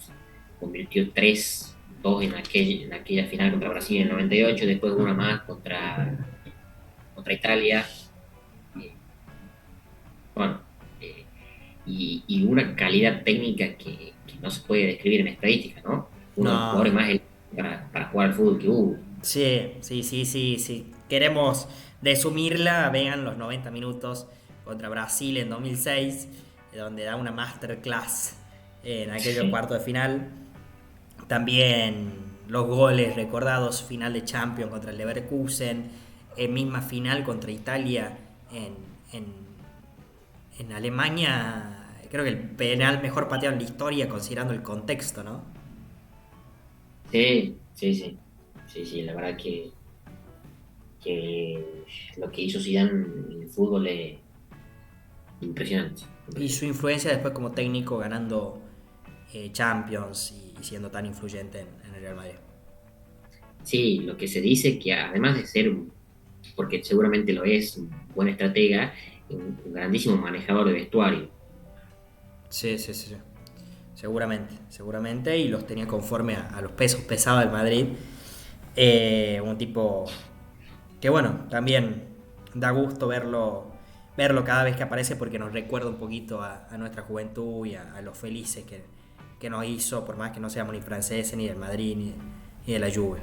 convirtió dos en aquella final contra Brasil en el 98, después una más contra Italia. eh, bueno, eh, y una calidad técnica que no se puede describir en estadística, ¿no? Uno de los jugadores No. más elegidos para jugar al fútbol que hubo. Sí, sí, sí, sí, sí. Queremos resumirla, vean los 90 minutos contra Brasil en 2006, donde da una masterclass en aquellos Sí, cuartos de final. También los goles recordados, final de Champions contra el Leverkusen, misma final contra Italia en, en, en Alemania. Creo que el penal mejor pateado en la historia considerando el contexto, ¿no? sí, sí, sí, sí, sí, la verdad que lo que hizo Zidane en el fútbol es impresionante, Y su impresionante. influencia después como técnico ganando Champions y siendo tan influyente en el Real Madrid. Sí, lo que se dice que además de ser, porque seguramente lo es, un buen estratega, un grandísimo manejador de vestuario. Sí, sí, sí, sí. Seguramente, seguramente. Y los tenía conforme a los pesos pesados del Madrid. Un tipo que bueno, también da gusto verlo cada vez que aparece porque nos recuerda un poquito a nuestra juventud y a los felices que nos hizo, por más que no seamos ni franceses, ni del Madrid, ni de la Juve.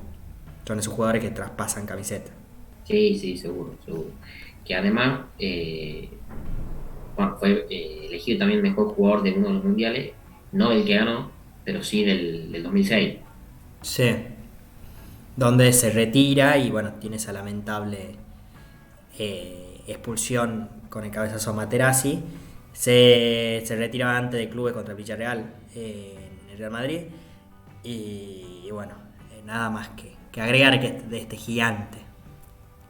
Son esos jugadores que traspasan camiseta. Sí, sí, seguro, seguro. Que además, bueno, fue elegido también mejor jugador de uno de los mundiales, no del que ganó, pero sí del 2006. Sí, donde se retira y bueno, tiene esa lamentable expulsión con el cabezazo a Materazzi. Se retira antes del club contra el Villarreal Real Madrid. Y bueno, nada más que agregar de este gigante,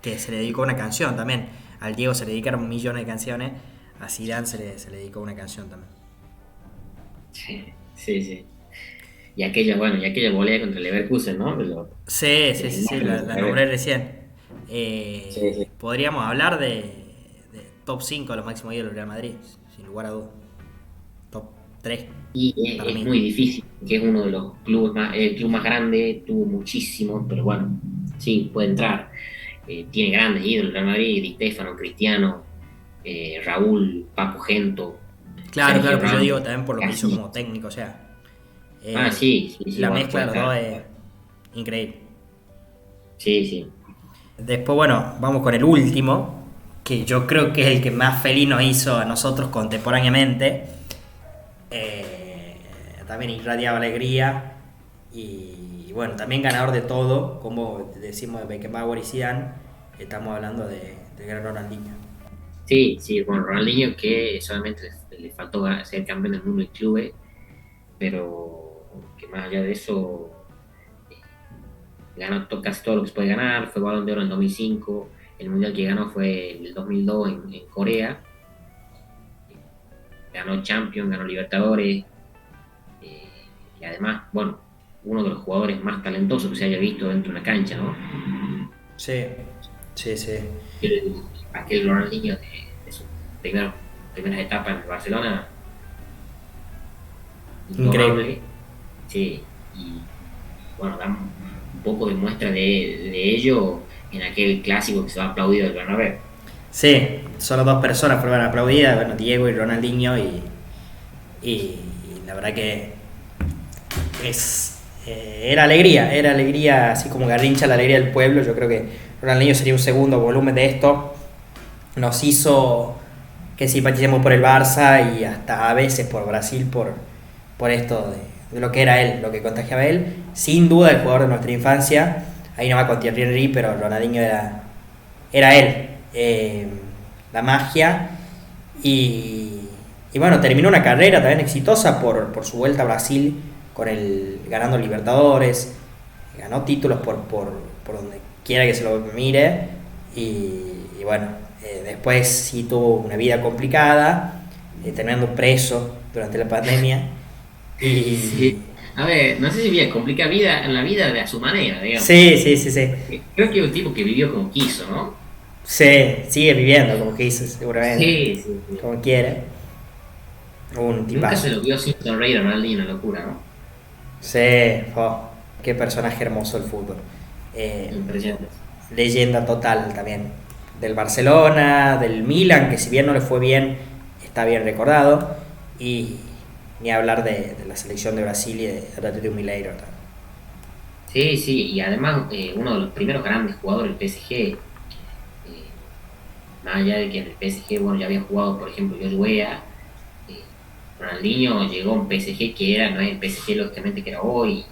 que se le dedicó una canción también. Al Diego se le dedicaron millones de canciones, a Zidane se le dedicó una canción también. Sí, sí, sí. Y aquella volea contra el Leverkusen, ¿no? Sí, la nombré recién. Sí, sí. Podríamos hablar de top 5 de los máximos ídolos del Real Madrid, sin lugar a dudas. Top 3 Y para es mí. muy difícil, que es uno de los clubes más, el club más grande, tuvo muchísimo, pero bueno, sí, puede entrar. Tiene grandes ídolos, el Real Madrid, Di Stéfano, Cristiano, Raúl, Paco Gento, Claro, Sergio pero yo Ramos, digo también por lo que hizo Casillas. como técnico, o sea, Sí, sí, sí, la bueno, mezcla puede de los dos estar. es increíble. Sí, sí. Después, bueno, vamos con el último, que yo creo que es el que más feliz nos hizo a nosotros contemporáneamente. También irradiaba alegría y bueno, también ganador de todo, como decimos de Beckenbauer y Zidane, estamos hablando del gran Ronaldinho. Sí, sí, bueno, Ronaldinho que solamente le faltó ser campeón del mundo de clubes, pero que más allá de eso ganó casi todo lo que se puede ganar, fue Balón de Oro en 2005, el Mundial que ganó fue en el 2002 en Corea, ganó Champions, ganó Libertadores, eh, y además, bueno, uno de los jugadores más talentosos que se haya visto dentro de una cancha, ¿no? Sí, sí, sí. Aquel Ronaldinho de sus primeras etapas en el Barcelona, Increíble. indomable, sí, y bueno, da un poco de muestra de ello en aquel clásico que se va aplaudido del Bernabéu. Sí, solo dos personas fueron aplaudidas, bueno, Diego y Ronaldinho, y la verdad que era alegría, así como Garrincha, la alegría del pueblo. Yo creo que Ronaldinho sería un segundo volumen de esto. Nos hizo que simpaticemos por el Barça y hasta a veces por Brasil, por esto de lo que era él, lo que contagiaba él. Sin duda el jugador de nuestra infancia, ahí no va con Thierry Henry, pero Ronaldinho era él. La magia y bueno, terminó una carrera también exitosa por su vuelta a Brasil ganando Libertadores, ganó títulos por donde quiera que se lo mire y bueno, después sí tuvo una vida complicada, terminando preso durante la pandemia y Sí. A ver, no sé si bien, complica vida en la vida de a su manera, digamos. sí, Creo que es un tipo que vivió como quiso, ¿no? sí, sigue viviendo como quiso seguramente, Sí, sí, sí. como quiere, un Nunca tipazo. se lo vio sin sonreír a Ronaldinho, una locura, ¿no? Sí, oh, qué personaje hermoso el fútbol. Eh, Impresionante. Leyenda total también del Barcelona, del Milan, que si bien no le fue bien, está bien recordado. Y ni hablar de la selección de Brasil y de Atlético Mineiro. Sí, sí, y además uno de los primeros grandes jugadores del PSG, más allá de que en el PSG, bueno, ya había jugado, por ejemplo, George Weah, eh, Ronaldinho llegó a un PSG que no es el PSG lógicamente que era hoy,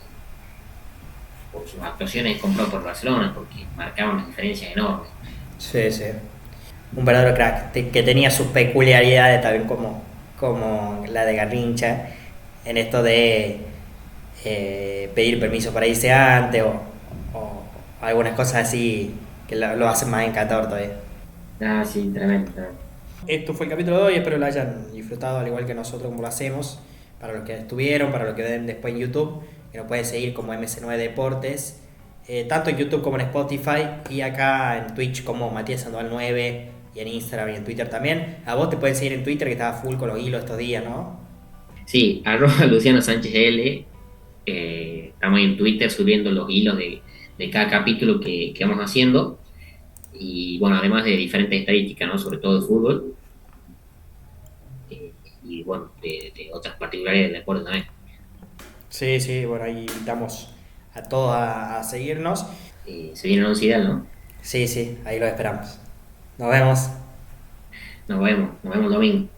por sus actuaciones comprado por Barcelona, porque marcaban unas diferencias enormes. Sí, sí. Un verdadero crack, que tenía sus peculiaridades también como la de Garrincha, en esto de pedir permiso para irse antes o algunas cosas así que lo hacen más encantador todavía. Ah, sí, tremendo, tremendo. Esto fue el capítulo de hoy, espero lo hayan disfrutado al igual que nosotros como lo hacemos. Para los que estuvieron, para los que ven después en YouTube, que nos pueden seguir como MC9 Deportes, tanto en YouTube como en Spotify y acá en Twitch como Matías Sandoval 9 y en Instagram y en Twitter también. A vos te pueden seguir en Twitter que estaba full con los hilos estos días, ¿no? Sí, arroba Luciano Sánchez L. Estamos en Twitter subiendo los hilos de cada capítulo que vamos haciendo. Y bueno, además de diferentes estadísticas, ¿no? Sobre todo de fútbol. Y bueno, de otras particularidades del deporte también. Sí, sí, bueno, ahí invitamos a todos a seguirnos. Se viene el once ideal, ¿no? Sí, sí, ahí lo esperamos. Nos vemos. Nos vemos domingo.